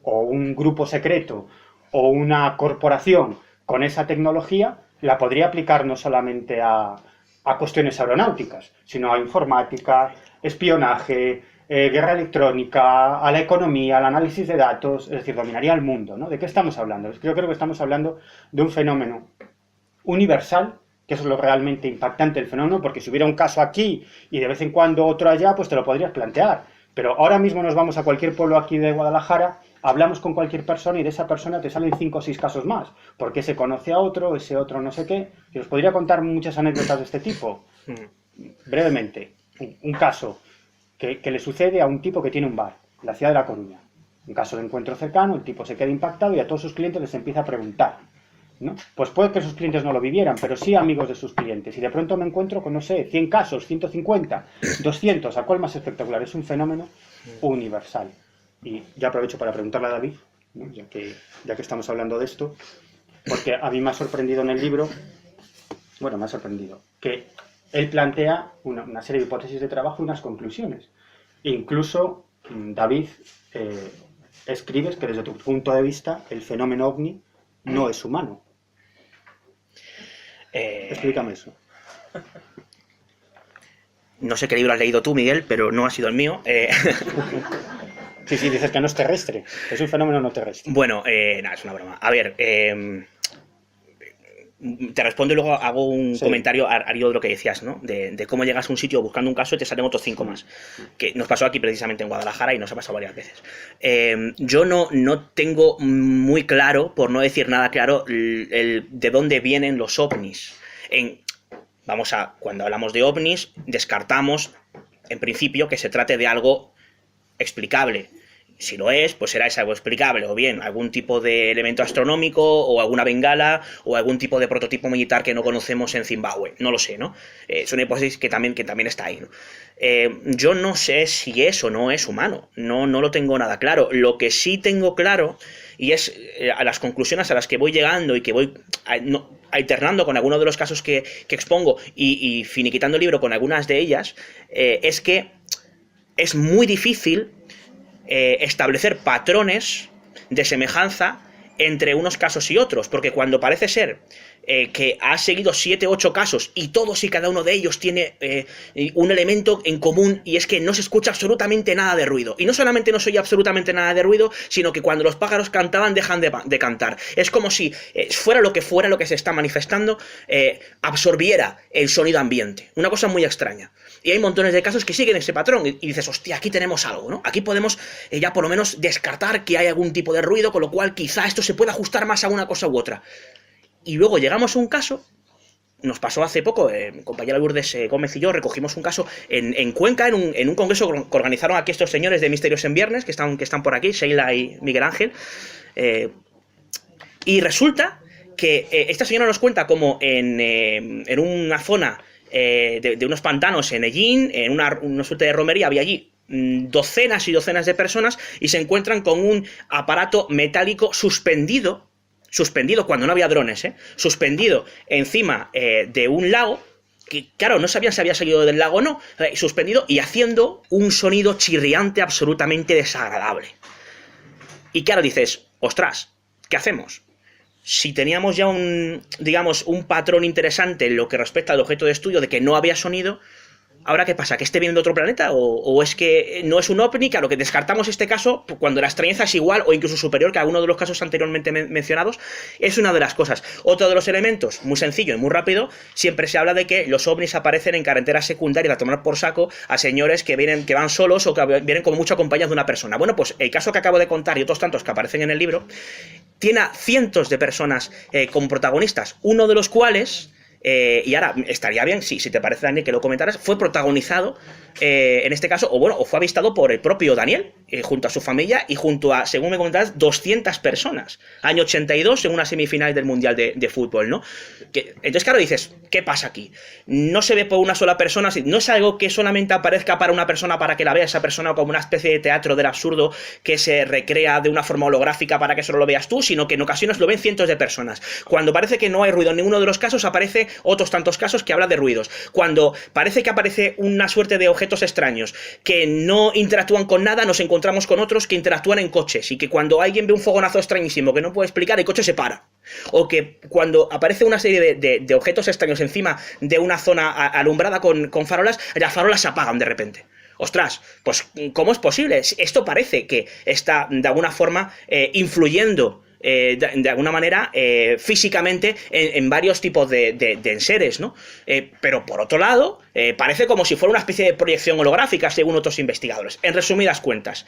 o un grupo secreto o una corporación con esa tecnología, la podría aplicar no solamente a cuestiones aeronáuticas, sino a informática, espionaje, guerra electrónica, a la economía, al análisis de datos, es decir, dominaría el mundo, ¿no? ¿De qué estamos hablando? Yo creo que estamos hablando de un fenómeno universal, que eso es lo realmente impactante del fenómeno, porque si hubiera un caso aquí y de vez en cuando otro allá, pues te lo podrías plantear. Pero ahora mismo nos vamos a cualquier pueblo aquí de Guadalajara, hablamos con cualquier persona y de esa persona te salen 5 o 6 casos más, porque se conoce a otro, ese otro no sé qué, y os podría contar muchas anécdotas de este tipo. Brevemente, un caso que le sucede a un tipo que tiene un bar en la ciudad de La Coruña. Un caso de encuentro cercano, el tipo se queda impactado y a todos sus clientes les empieza a preguntar, ¿no? Pues puede que sus clientes no lo vivieran, pero sí amigos de sus clientes. Y de pronto me encuentro con, no sé, 100 casos, 150, 200, ¿a cuál más espectacular? Es un fenómeno universal. Y ya aprovecho para preguntarle a David, ¿no? ya que estamos hablando de esto, porque a mí me ha sorprendido en el libro, bueno, me ha sorprendido, que él plantea una serie de hipótesis de trabajo y unas conclusiones. Incluso, David, escribes que desde tu punto de vista el fenómeno ovni no es humano. Explícame eso. No sé qué libro has leído tú, Miguel, pero no ha sido el mío. Sí, dices que no es terrestre, es un fenómeno no terrestre. Bueno, nada, es una broma. A ver, te respondo y luego hago un comentario al hilo de lo que decías, ¿no? De cómo llegas a un sitio buscando un caso y te salen otros 5 más. Que nos pasó aquí precisamente en Guadalajara y nos ha pasado varias veces. Yo no tengo muy claro, por no decir nada claro, de dónde vienen los ovnis. Cuando hablamos de ovnis, descartamos, en principio, que se trate de algo explicable. Si lo es, pues será algo explicable, o bien algún tipo de elemento astronómico, o alguna bengala, o algún tipo de prototipo militar que no conocemos en Zimbabue. No lo sé, ¿no? Es una hipótesis que también está ahí, ¿no? Yo no sé si es o no es humano. No lo tengo nada claro. Lo que sí tengo claro, y es a las conclusiones a las que voy llegando y que voy alternando con algunos de los casos que expongo y finiquitando el libro con algunas de ellas, es que es muy difícil establecer patrones de semejanza entre unos casos y otros, porque cuando parece ser que ha seguido 7 u 8 casos y todos y cada uno de ellos tiene un elemento en común, y es que no se escucha absolutamente nada de ruido. Y no solamente no se oye absolutamente nada de ruido, sino que cuando los pájaros cantaban dejan de cantar. Es como si fuera lo que se está manifestando, absorbiera el sonido ambiente. Una cosa muy extraña. Y hay montones de casos que siguen ese patrón y dices, hostia, aquí tenemos algo, ¿no? Aquí podemos ya por lo menos descartar que hay algún tipo de ruido, con lo cual quizá esto se pueda ajustar más a una cosa u otra. Y luego llegamos a un caso, nos pasó hace poco, mi compañera Lourdes Gómez y yo recogimos un caso en Cuenca, en un congreso que organizaron aquí estos señores de Misterios en Viernes, que están por aquí, Sheila y Miguel Ángel, y resulta que esta señora nos cuenta como en una zona de unos pantanos en Ellín, en una suerte de romería, había allí docenas y docenas de personas y se encuentran con un aparato metálico suspendido cuando no había drones, suspendido encima de un lago, que claro, no sabían si había salido del lago o no, suspendido y haciendo un sonido chirriante absolutamente desagradable. Y claro, dices, ostras, ¿qué hacemos? Si teníamos ya un patrón interesante en lo que respecta al objeto de estudio de que no había sonido, ¿ahora qué pasa? ¿Que esté viendo otro planeta? ¿O es que no es un ovni? Claro, que descartamos este caso cuando la extrañeza es igual o incluso superior que alguno de los casos anteriormente mencionados. Es una de las cosas. Otro de los elementos, muy sencillo y muy rápido, siempre se habla de que los ovnis aparecen en carreteras secundarias a tomar por saco a señores que van solos o que vienen como mucho acompañados de una persona. Bueno, pues el caso que acabo de contar y otros tantos que aparecen en el libro tiene a cientos de personas como protagonistas, uno de los cuales... y ahora estaría bien, si te parece, Daniel, que lo comentaras, fue protagonizado, en este caso, o fue avistado por el propio Daniel, junto a su familia y junto a, según me comentabas, 200 personas. Año 82, en una semifinal del Mundial de Fútbol, ¿no? Entonces, claro, dices, ¿qué pasa aquí? No se ve por una sola persona, no es algo que solamente aparezca para una persona para que la vea esa persona como una especie de teatro del absurdo que se recrea de una forma holográfica para que solo lo veas tú, sino que en ocasiones lo ven cientos de personas. Cuando parece que no hay ruido en ninguno de los casos, aparece otros tantos casos que habla de ruidos. Cuando parece que aparece una suerte de objetos extraños que no interactúan con nada, nos encontramos con otros que interactúan en coches, y que cuando alguien ve un fogonazo extrañísimo que no puede explicar, el coche se para. O que cuando aparece una serie de objetos extraños encima de una zona alumbrada con farolas, las farolas se apagan de repente. Ostras, pues ¿cómo es posible? Esto parece que está de alguna forma influyendo de alguna manera físicamente en varios tipos de enseres, ¿no? Pero por otro lado, parece como si fuera una especie de proyección holográfica, según otros investigadores. En resumidas cuentas,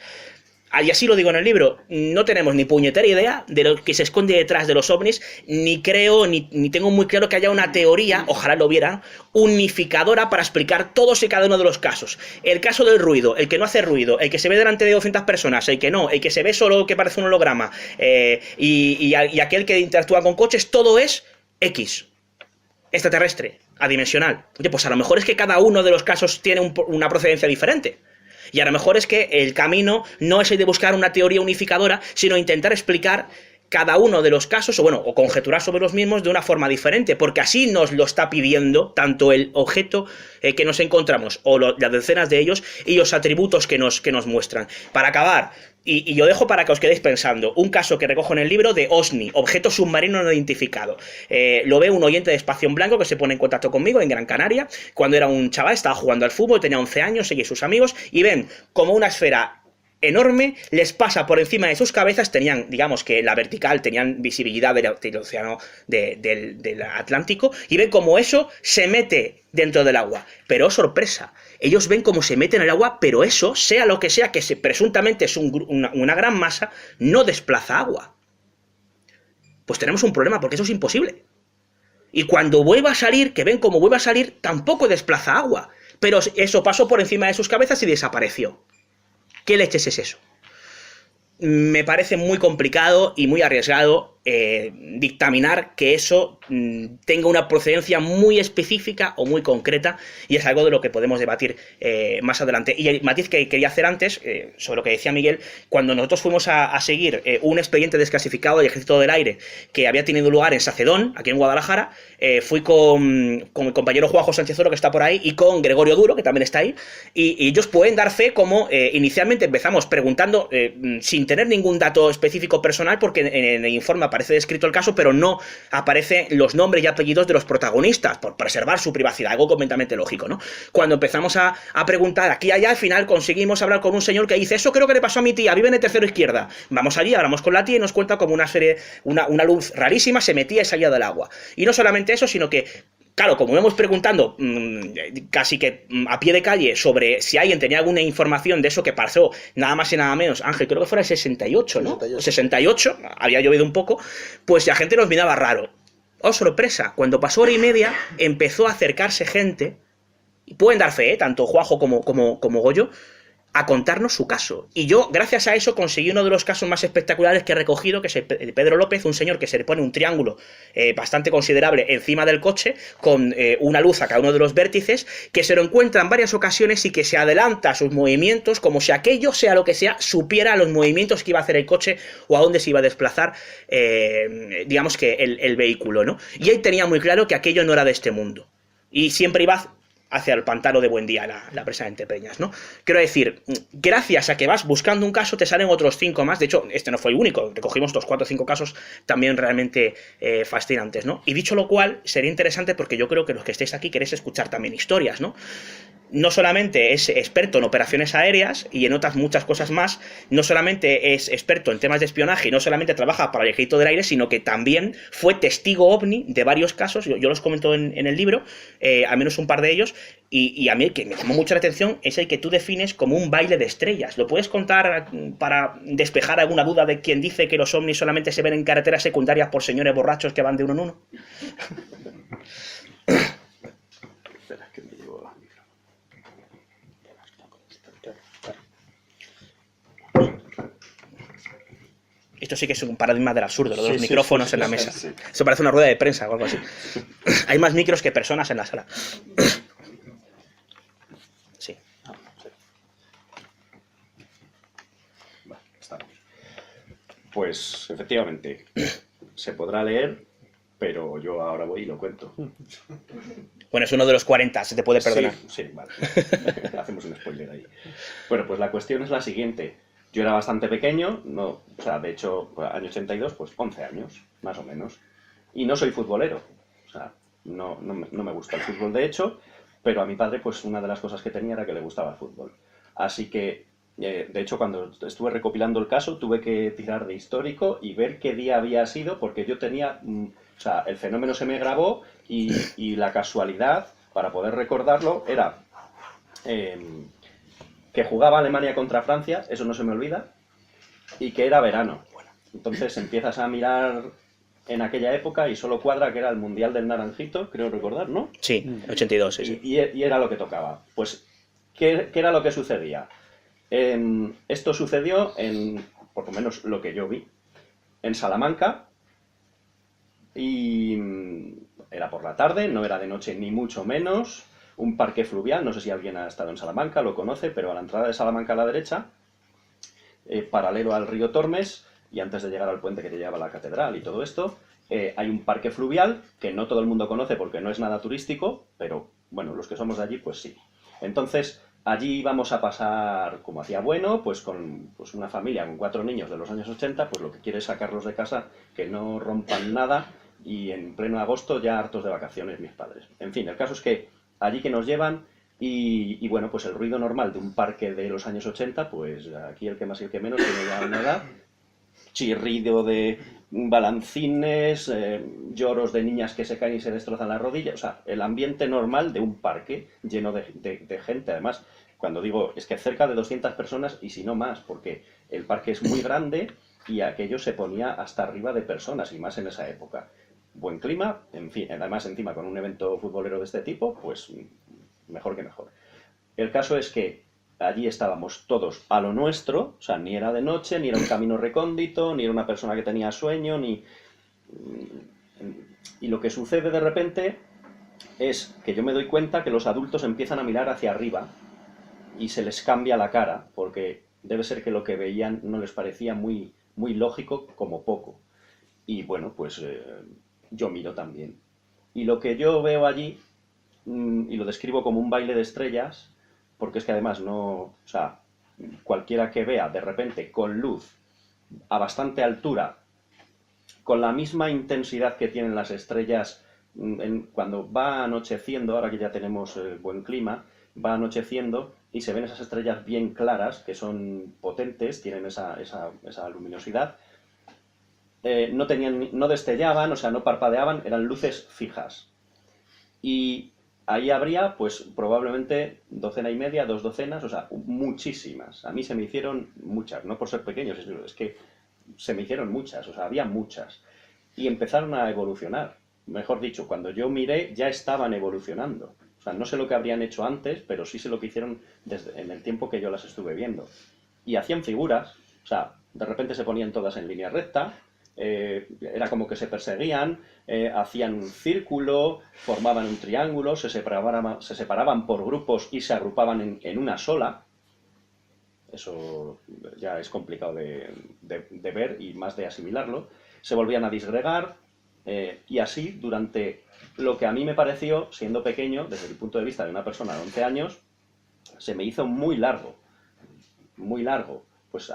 y así lo digo en el libro, no tenemos ni puñetera idea de lo que se esconde detrás de los ovnis, ni creo, ni tengo muy claro que haya una teoría, ojalá lo hubiera, unificadora para explicar todos y cada uno de los casos. El caso del ruido, el que no hace ruido, el que se ve delante de 200 personas, el que no, el que se ve solo que parece un holograma, y aquel que interactúa con coches, todo es X, extraterrestre, adimensional. Oye, pues a lo mejor es que cada uno de los casos tiene una procedencia diferente. Y a lo mejor es que el camino no es el de buscar una teoría unificadora, sino intentar explicar cada uno de los casos, o conjeturar sobre los mismos de una forma diferente, porque así nos lo está pidiendo tanto el objeto que nos encontramos, o las decenas de ellos, y los atributos que nos muestran. Para acabar, y yo dejo para que os quedéis pensando, un caso que recojo en el libro de OSNI, objeto submarino no identificado. Lo ve un oyente de Espacio en Blanco que se pone en contacto conmigo en Gran Canaria, cuando era un chaval, estaba jugando al fútbol, tenía 11 años, ella y sus amigos, y ven como una esfera enorme les pasa por encima de sus cabezas. Tenían, digamos que la vertical, tenían visibilidad del océano del Atlántico, y ven como eso se mete dentro del agua. Pero sorpresa, ellos ven cómo se mete en el agua, pero eso, sea lo que sea, que presuntamente es una gran masa, no desplaza agua. Pues tenemos un problema, porque eso es imposible. Y cuando vuelva a salir, que ven cómo vuelve a salir, tampoco desplaza agua. Pero eso pasó por encima de sus cabezas y desapareció. ¿Qué leches es eso? Me parece muy complicado y muy arriesgado dictaminar que eso tenga una procedencia muy específica o muy concreta, y es algo de lo que podemos debatir más adelante. Y el matiz que quería hacer antes, sobre lo que decía Miguel, cuando nosotros fuimos a seguir un expediente desclasificado del Ejército del Aire que había tenido lugar en Sacedón, aquí en Guadalajara, fui con el compañero Juanjo Sánchez Oro, que está por ahí, y con Gregorio Duro, que también está ahí, y ellos pueden dar fe como inicialmente empezamos preguntando sin tener ningún dato específico personal, porque en el informe aparece aparece descrito el caso, pero no aparecen los nombres y apellidos de los protagonistas, por preservar su privacidad, algo completamente lógico, ¿no? Cuando empezamos a preguntar aquí y allá, al final conseguimos hablar con un señor que dice, eso creo que le pasó a mi tía, vive en el tercero izquierda. Vamos allí, hablamos con la tía y nos cuenta como una serie, una luz rarísima se metía y salía del agua. Y no solamente eso, sino que claro, como íbamos preguntando casi que a pie de calle sobre si alguien tenía alguna información de eso que pasó, nada más y nada menos, Ángel, creo que fuera el 68, ¿no? 68, había llovido un poco, pues la gente nos miraba raro. Oh, sorpresa, cuando pasó hora y media empezó a acercarse gente, y pueden dar fe, tanto Juanjo como Goyo, a contarnos su caso. Y yo, gracias a eso, conseguí uno de los casos más espectaculares que he recogido, que es el de Pedro López, un señor que se le pone un triángulo bastante considerable encima del coche, con una luz a cada uno de los vértices, que se lo encuentra en varias ocasiones y que se adelanta a sus movimientos, como si aquello, sea lo que sea, supiera los movimientos que iba a hacer el coche o a dónde se iba a desplazar, digamos que el vehículo, ¿no? Y él tenía muy claro que aquello no era de este mundo. Y siempre iba hacia el pantano de Buendía, la presa de Entepeñas, ¿no? Quiero decir, gracias a que vas buscando un caso, te salen otros 5 más. De hecho, este no fue el único. Recogimos otros 4 o 5 casos también realmente fascinantes, ¿no? Y dicho lo cual, sería interesante porque yo creo que los que estéis aquí queréis escuchar también historias, ¿no? No solamente es experto en operaciones aéreas y en otras muchas cosas más, no solamente es experto en temas de espionaje y no solamente trabaja para el Ejército del Aire, sino que también fue testigo ovni de varios casos, yo los comento en el libro, al menos un par de ellos, y a mí el que me llamó mucho la atención es el que tú defines como un baile de estrellas. ¿Lo puedes contar para despejar alguna duda de quien dice que los ovnis solamente se ven en carreteras secundarias por señores borrachos que van de uno en uno? Espera, que me llevo la micro. Esto sí que es un paradigma del absurdo, lo de los Sí, micrófonos sí, en la sí, mesa. sí. Esto parece una rueda de prensa o algo así. Hay más micros que personas en la sala. Sí. Vale, estamos. Pues efectivamente, se podrá leer, pero yo ahora voy y lo cuento. Bueno, es uno de los 40, se te puede perdonar. Sí, vale. Hacemos un spoiler ahí. Bueno, pues la cuestión es la siguiente. Yo era bastante pequeño, no, o sea, de hecho, año 82, pues 11 años, más o menos. Y no soy futbolero. O sea, no me gusta el fútbol, de hecho, pero a mi padre, pues una de las cosas que tenía era que le gustaba el fútbol. Así que, de hecho, cuando estuve recopilando el caso, tuve que tirar de histórico y ver qué día había sido, porque yo tenía, o sea, el fenómeno se me grabó y la casualidad, para poder recordarlo, era que jugaba Alemania contra Francia, eso no se me olvida, y que era verano. Entonces empiezas a mirar en aquella época y solo cuadra que era el Mundial del Naranjito, creo recordar, ¿no? Sí, 82, sí, sí. Y era lo que tocaba. Pues, ¿qué era lo que sucedía? Esto sucedió por lo menos lo que yo vi, en Salamanca, y era por la tarde, no era de noche ni mucho menos, un parque fluvial, no sé si alguien ha estado en Salamanca, lo conoce, pero a la entrada de Salamanca a la derecha, paralelo al río Tormes, y antes de llegar al puente que te lleva a la catedral y todo esto, hay un parque fluvial que no todo el mundo conoce porque no es nada turístico, pero bueno, los que somos de allí, pues sí. Entonces, allí íbamos a pasar, como hacía bueno, pues con una familia con 4 niños de los años 80, pues lo que quiere es sacarlos de casa, que no rompan nada, y en pleno agosto ya hartos de vacaciones mis padres. En fin, el caso es que allí que nos llevan, y bueno, pues el ruido normal de un parque de los años 80, pues aquí el que más y el que menos tiene ya una edad, chirrido de balancines, lloros de niñas que se caen y se destrozan las rodillas, o sea, el ambiente normal de un parque lleno de gente. Además, cuando digo, es que cerca de 200 personas y si no más, porque el parque es muy grande y aquello se ponía hasta arriba de personas, y más en esa época. Buen clima, en fin, además encima con un evento futbolero de este tipo, pues mejor que mejor. El caso es que allí estábamos todos a lo nuestro, o sea, ni era de noche, ni era un camino recóndito, ni era una persona que tenía sueño, ni... Y lo que sucede de repente es que yo me doy cuenta que los adultos empiezan a mirar hacia arriba y se les cambia la cara, porque debe ser que lo que veían no les parecía muy, muy lógico como poco. Y bueno, pues yo miro también. Y lo que yo veo allí, y lo describo como un baile de estrellas, porque es que además no, o sea, cualquiera que vea de repente con luz a bastante altura con la misma intensidad que tienen las estrellas cuando va anocheciendo, ahora que ya tenemos buen clima, va anocheciendo y se ven esas estrellas bien claras, que son potentes, tienen esa luminosidad. No destellaban, o sea, no parpadeaban, eran luces fijas. Y ahí habría, pues, probablemente 1,5 docenas, 2 docenas, o sea, muchísimas. A mí se me hicieron muchas, no por ser pequeños, es que se me hicieron muchas, o sea, había muchas. Y empezaron a evolucionar. Mejor dicho, cuando yo miré, ya estaban evolucionando. O sea, no sé lo que habrían hecho antes, pero sí sé lo que hicieron en el tiempo que yo las estuve viendo. Y hacían figuras, o sea, de repente se ponían todas en línea recta, era como que se perseguían, hacían un círculo, formaban un triángulo, se separaban por grupos y se agrupaban en una sola. Eso ya es complicado de ver y más de asimilarlo. Se volvían a disgregar y así durante lo que a mí me pareció, siendo pequeño, desde el punto de vista de una persona de 11 años, se me hizo muy largo. Muy largo. Pues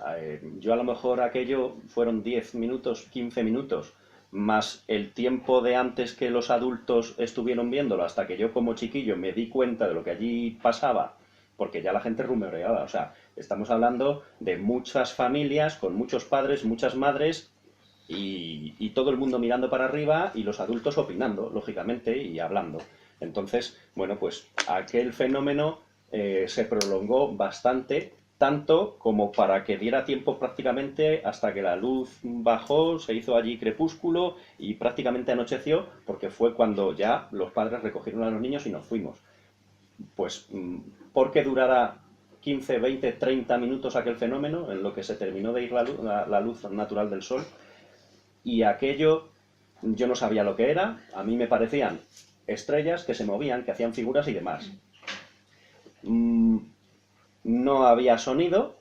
yo a lo mejor aquello fueron 10 minutos, 15 minutos, más el tiempo de antes que los adultos estuvieron viéndolo, hasta que yo como chiquillo me di cuenta de lo que allí pasaba, porque ya la gente rumoreaba. O sea, estamos hablando de muchas familias, con muchos padres, muchas madres, y todo el mundo mirando para arriba y los adultos opinando, lógicamente, y hablando. Entonces, bueno, pues aquel fenómeno se prolongó bastante, tanto como para que diera tiempo prácticamente hasta que la luz bajó, se hizo allí crepúsculo y prácticamente anocheció, porque fue cuando ya los padres recogieron a los niños y nos fuimos. Pues, ¿por qué durara 15, 20, 30 minutos aquel fenómeno en lo que se terminó de ir la luz natural del sol? Y aquello yo no sabía lo que era, a mí me parecían estrellas que se movían, que hacían figuras y demás. No había sonido,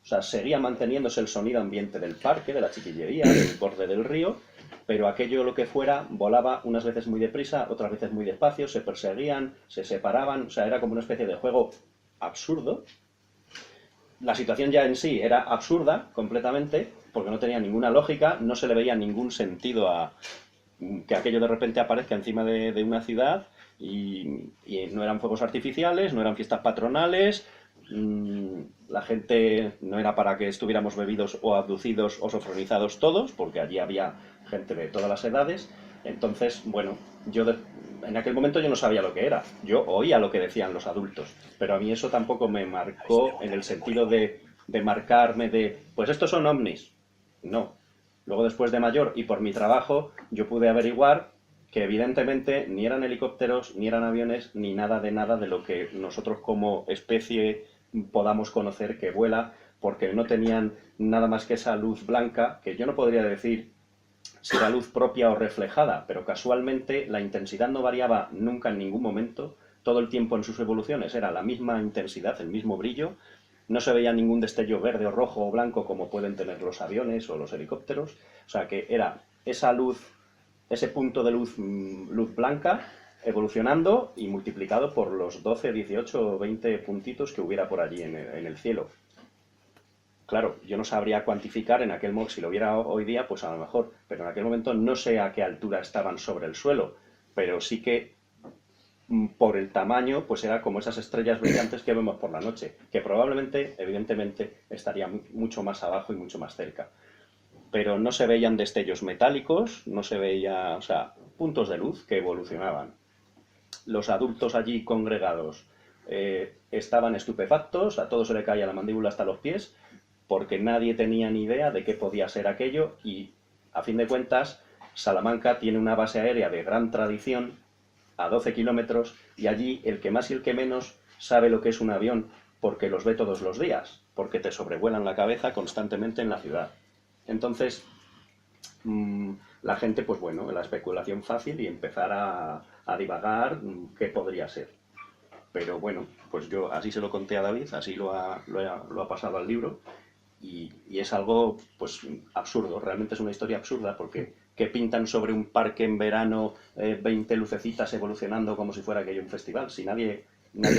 o sea, seguía manteniéndose el sonido ambiente del parque, de la chiquillería, del borde del río, pero aquello lo que fuera volaba unas veces muy deprisa, otras veces muy despacio, se perseguían, se separaban, o sea, era como una especie de juego absurdo. La situación ya en sí era absurda completamente, porque no tenía ninguna lógica, no se le veía ningún sentido a que aquello de repente aparezca encima de una ciudad y no eran fuegos artificiales, no eran fiestas patronales, la gente no era para que estuviéramos bebidos o abducidos o sofronizados todos, porque allí había gente de todas las edades. Entonces, bueno, en aquel momento yo no sabía lo que era, yo oía lo que decían los adultos, pero a mí eso tampoco me marcó en el sentido de marcarme pues estos son ovnis. No. Luego, después de mayor y por mi trabajo, yo pude averiguar que evidentemente ni eran helicópteros, ni eran aviones, ni nada de lo que nosotros como especie podamos conocer que vuela, porque no tenían nada más que esa luz blanca, que yo no podría decir si era luz propia o reflejada, pero casualmente la intensidad no variaba nunca en ningún momento, todo el tiempo en sus evoluciones era la misma intensidad, el mismo brillo, no se veía ningún destello verde o rojo o blanco como pueden tener los aviones o los helicópteros, o sea que era esa luz, ese punto de luz blanca evolucionando y multiplicado por los 12, 18 o 20 puntitos que hubiera por allí en el cielo. Claro, yo no sabría cuantificar en aquel momento, si lo viera hoy día, pues a lo mejor, pero en aquel momento no sé a qué altura estaban sobre el suelo, pero sí que por el tamaño, pues era como esas estrellas brillantes que vemos por la noche, que probablemente, evidentemente, estarían mucho más abajo y mucho más cerca. Pero no se veían destellos metálicos, no se veía, o sea, puntos de luz que evolucionaban. Los adultos allí congregados estaban estupefactos, a todos se le caía la mandíbula hasta los pies, porque nadie tenía ni idea de qué podía ser aquello y, a fin de cuentas, Salamanca tiene una base aérea de gran tradición a 12 kilómetros y allí el que más y el que menos sabe lo que es un avión porque los ve todos los días, porque te sobrevuelan la cabeza constantemente en la ciudad. Entonces, la gente, pues bueno, la especulación fácil y empezar a divagar qué podría ser. Pero bueno, pues yo así se lo conté a David, así lo ha pasado al libro. Y es algo, pues, absurdo, realmente es una historia absurda, porque que pintan sobre un parque en verano 20 lucecitas evolucionando como si fuera aquello un festival. Si nadie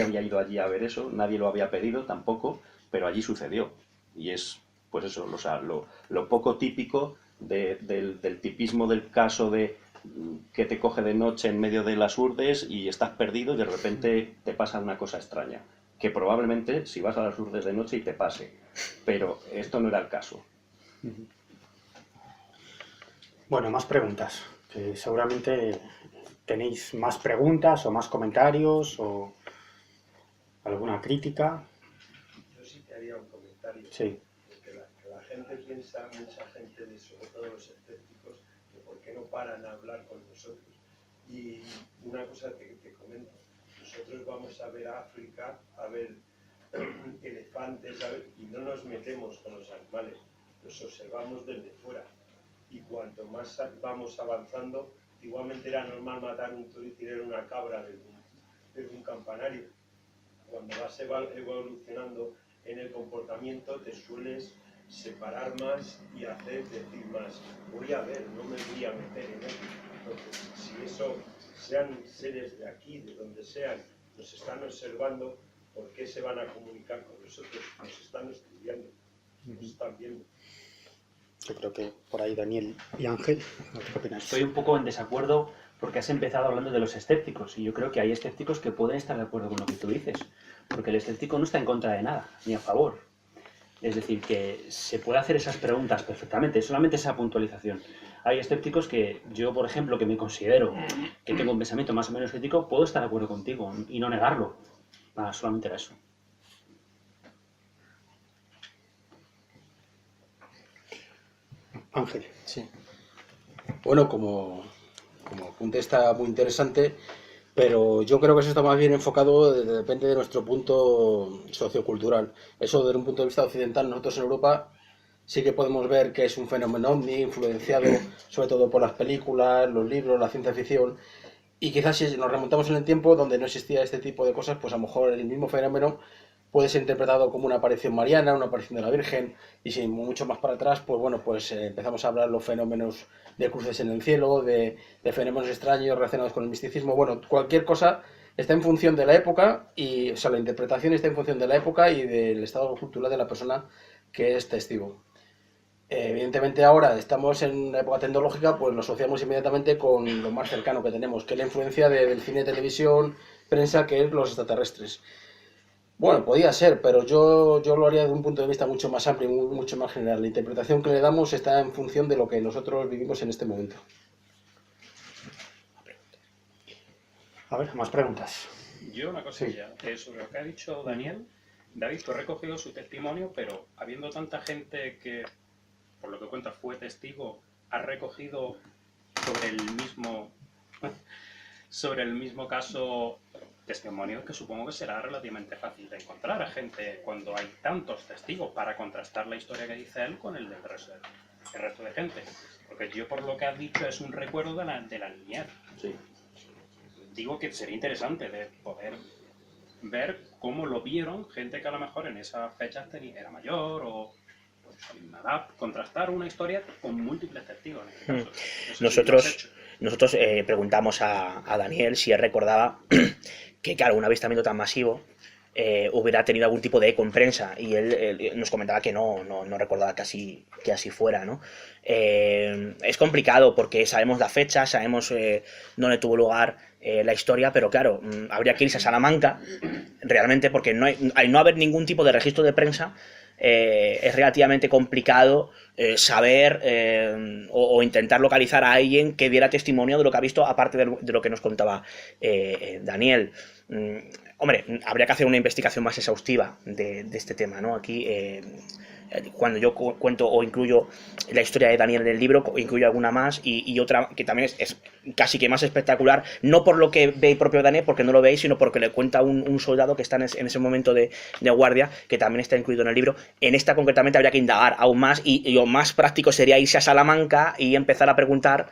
había ido allí a ver eso, nadie lo había pedido tampoco, pero allí sucedió. Y es, pues eso, o sea, lo poco típico del tipismo del caso de que te coge de noche en medio de las urdes y estás perdido y de repente te pasa una cosa extraña. Que probablemente si vas a las urdes de noche y te pase, pero esto no era el caso. Bueno, más preguntas. Que seguramente tenéis más preguntas o más comentarios o alguna crítica. Yo sí que haría un comentario. Sí. Que la gente piensa, mucha gente, sobre todo los escépticos, que por qué no paran a hablar con nosotros. Y una cosa que te comento, nosotros vamos a ver África, a ver elefantes, y no nos metemos con los animales, los observamos desde fuera. Y cuanto más vamos avanzando, igualmente era normal matar un toro y tirar una cabra desde un campanario. Cuando vas evolucionando en el comportamiento, te sueles separar más y decir más, voy a ver, no me voy a meter en ello. Entonces, si eso, sean seres de aquí, de donde sean, nos están observando, ¿por qué se van a comunicar con nosotros? Nos están estudiando, nos están viendo. Yo creo que por ahí Daniel y Ángel, ¿qué opináis? Estoy un poco en desacuerdo porque has empezado hablando de los escépticos y yo creo que hay escépticos que pueden estar de acuerdo con lo que tú dices, porque el escéptico no está en contra de nada, ni a favor. Es decir, que se puede hacer esas preguntas perfectamente, solamente esa puntualización. Hay escépticos que yo, por ejemplo, que me considero que tengo un pensamiento más o menos crítico, puedo estar de acuerdo contigo y no negarlo. Solamente era eso. Ángel. Sí. Bueno, como apunte está muy interesante, pero yo creo que eso está más bien enfocado, depende de nuestro punto sociocultural. Eso desde un punto de vista occidental, nosotros en Europa sí que podemos ver que es un fenómeno ovni, influenciado sobre todo por las películas, los libros, la ciencia ficción, y quizás si nos remontamos en el tiempo donde no existía este tipo de cosas, pues a lo mejor el mismo fenómeno puede ser interpretado como una aparición mariana, una aparición de la Virgen, y si mucho más para atrás, pues bueno, pues empezamos a hablar de los fenómenos de cruces en el cielo, de fenómenos extraños relacionados con el misticismo. Bueno, cualquier cosa está en función de la época, y, o sea, la interpretación está en función de la época y del estado cultural de la persona que es testigo. Evidentemente ahora estamos en una época tecnológica, pues lo asociamos inmediatamente con lo más cercano que tenemos, que es la influencia del cine, televisión, prensa, que es los extraterrestres. Bueno, podía ser, pero yo lo haría desde un punto de vista mucho más amplio y mucho más general. La interpretación que le damos está en función de lo que nosotros vivimos en este momento. A ver, más preguntas. Yo una cosilla, sobre lo que ha dicho Daniel. David, tú has recogido su testimonio, pero habiendo tanta gente que, por lo que cuentas, fue testigo, has recogido sobre el mismo caso testimonios que supongo que será relativamente fácil de encontrar a gente cuando hay tantos testigos para contrastar la historia que dice él con el del resto de gente. Porque yo, por lo que has dicho, es un recuerdo de la niñez. Sí. Digo que sería interesante de poder ver cómo lo vieron gente que a lo mejor en esas fechas era mayor o pues, a la misma edad, contrastar una historia con múltiples testigos en este caso. Nosotros preguntamos a Daniel si él recordaba que, claro, un avistamiento tan masivo hubiera tenido algún tipo de eco en prensa, y él nos comentaba que no recordaba que así fuera, ¿no? Es complicado porque sabemos la fecha, sabemos dónde tuvo lugar la historia, pero claro, habría que irse a Salamanca realmente, porque al no haber ningún tipo de registro de prensa, es relativamente complicado saber o intentar localizar a alguien que diera testimonio de lo que ha visto, aparte de lo que nos contaba Daniel. Hombre, habría que hacer una investigación más exhaustiva de este tema, ¿no? Aquí, cuando yo cuento o incluyo la historia de Daniel en el libro, incluyo alguna más y otra que también es casi que más espectacular, no por lo que ve el propio Daniel, porque no lo veis, sino porque le cuenta un soldado que está en ese momento de guardia, que también está incluido en el libro. En esta concretamente habría que indagar aún más, y lo más práctico sería irse a Salamanca y empezar a preguntar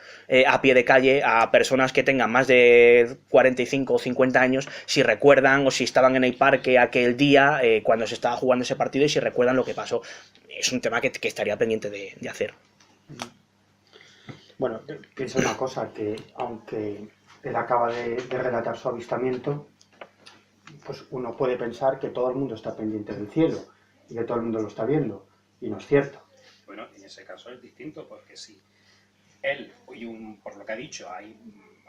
a pie de calle a personas que tengan más de 45 o 50 años si recuerdan o si estaban en el parque aquel día cuando se estaba jugando ese partido, y si recuerdan lo que pasó. Es un tema que estaría pendiente de hacer. Bueno, pienso una cosa, que aunque él acaba de relatar su avistamiento, pues uno puede pensar que todo el mundo está pendiente del cielo y que todo el mundo lo está viendo, y no es cierto. Bueno, en ese caso es distinto, porque si él, por lo que ha dicho,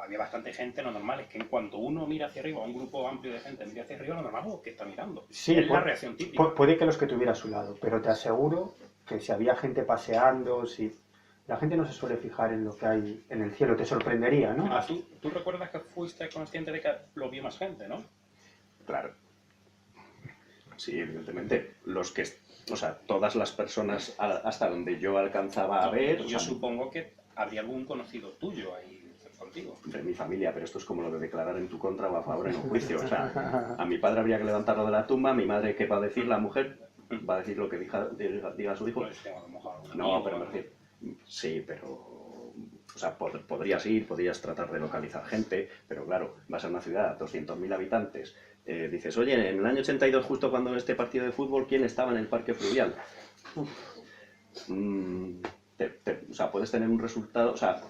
había bastante gente, lo normal es que en cuanto uno mira hacia arriba, un grupo amplio de gente mira hacia arriba, lo normal es que está mirando. Sí, es la reacción típica. puede que los que tuviera a su lado, pero te aseguro que si había gente paseando, si la gente no se suele fijar en lo que hay en el cielo, te sorprendería, ¿no? Ah, ¿tú recuerdas que fuiste consciente de que lo vio más gente, ¿no? Claro. Sí, evidentemente. O sea, todas las personas hasta donde yo alcanzaba a ver... Yo supongo que habría algún conocido tuyo ahí contigo. De mi familia, pero esto es como lo de declarar en tu contra o a favor en un juicio. O sea, a mi padre habría que levantarlo de la tumba, a mi madre, ¿qué va a decir la mujer? Va a decir lo que diga su hijo. Pues, a lo mejor algún No, amigo, pero me refiero... Sí, pero... O sea, podrías ir, podrías tratar de localizar gente, pero claro, vas a una ciudad, 200.000 habitantes, dices, oye, en el año 82, justo cuando en este partido de fútbol, ¿quién estaba en el parque fluvial? O sea, puedes tener un resultado... O sea,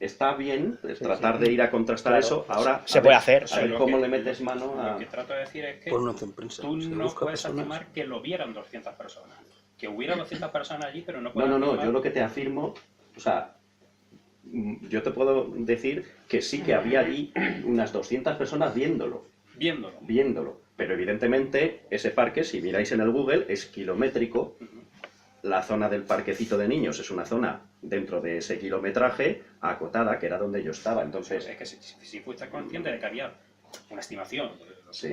está bien tratar de ir a contrastar eso. Ahora Se puede hacer. A ver cómo le metes mano a... Lo que trato de decir es que Por una prensa. tú Se no busca puedes personas. afirmar que lo vieran 200 personas. Que hubiera 200 personas allí, pero no puedes No, afirmar... yo lo que te afirmo, o sea, yo te puedo decir que sí que había allí unas 200 personas viéndolo. Viéndolo. Pero evidentemente ese parque, si miráis en el Google, es kilométrico. La zona del parquecito de niños es una zona dentro de ese kilometraje acotada, que era donde yo estaba. Entonces, Es que si fuiste consciente de que había una estimación, Sí.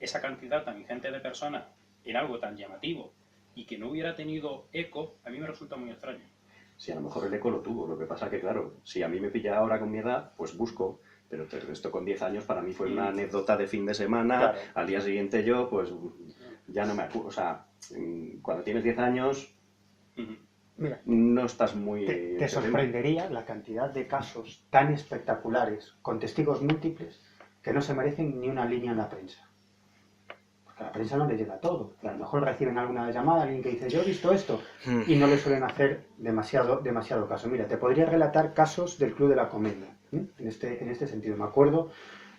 esa cantidad tan ingente de personas en algo tan llamativo y que no hubiera tenido eco, a mí me resulta muy extraño. sí, a lo mejor el eco lo tuvo. Lo que pasa que, claro, si a mí me pilla ahora con mi edad, pues busco. Pero esto con 10 años para mí fue una anécdota de fin de semana. Claro. Al día siguiente yo, pues, ya no me acuerdo. O sea, cuando tienes 10 años, Mira, no estás muy... te sorprendería la cantidad de casos tan espectaculares, con testigos múltiples, que no se merecen ni una línea en la prensa. Porque a la prensa no le llega todo. A lo mejor reciben alguna llamada, alguien que dice, yo he visto esto, y no le suelen hacer demasiado caso. Mira, te podría relatar casos del Club de la Comedia, en este sentido. Me acuerdo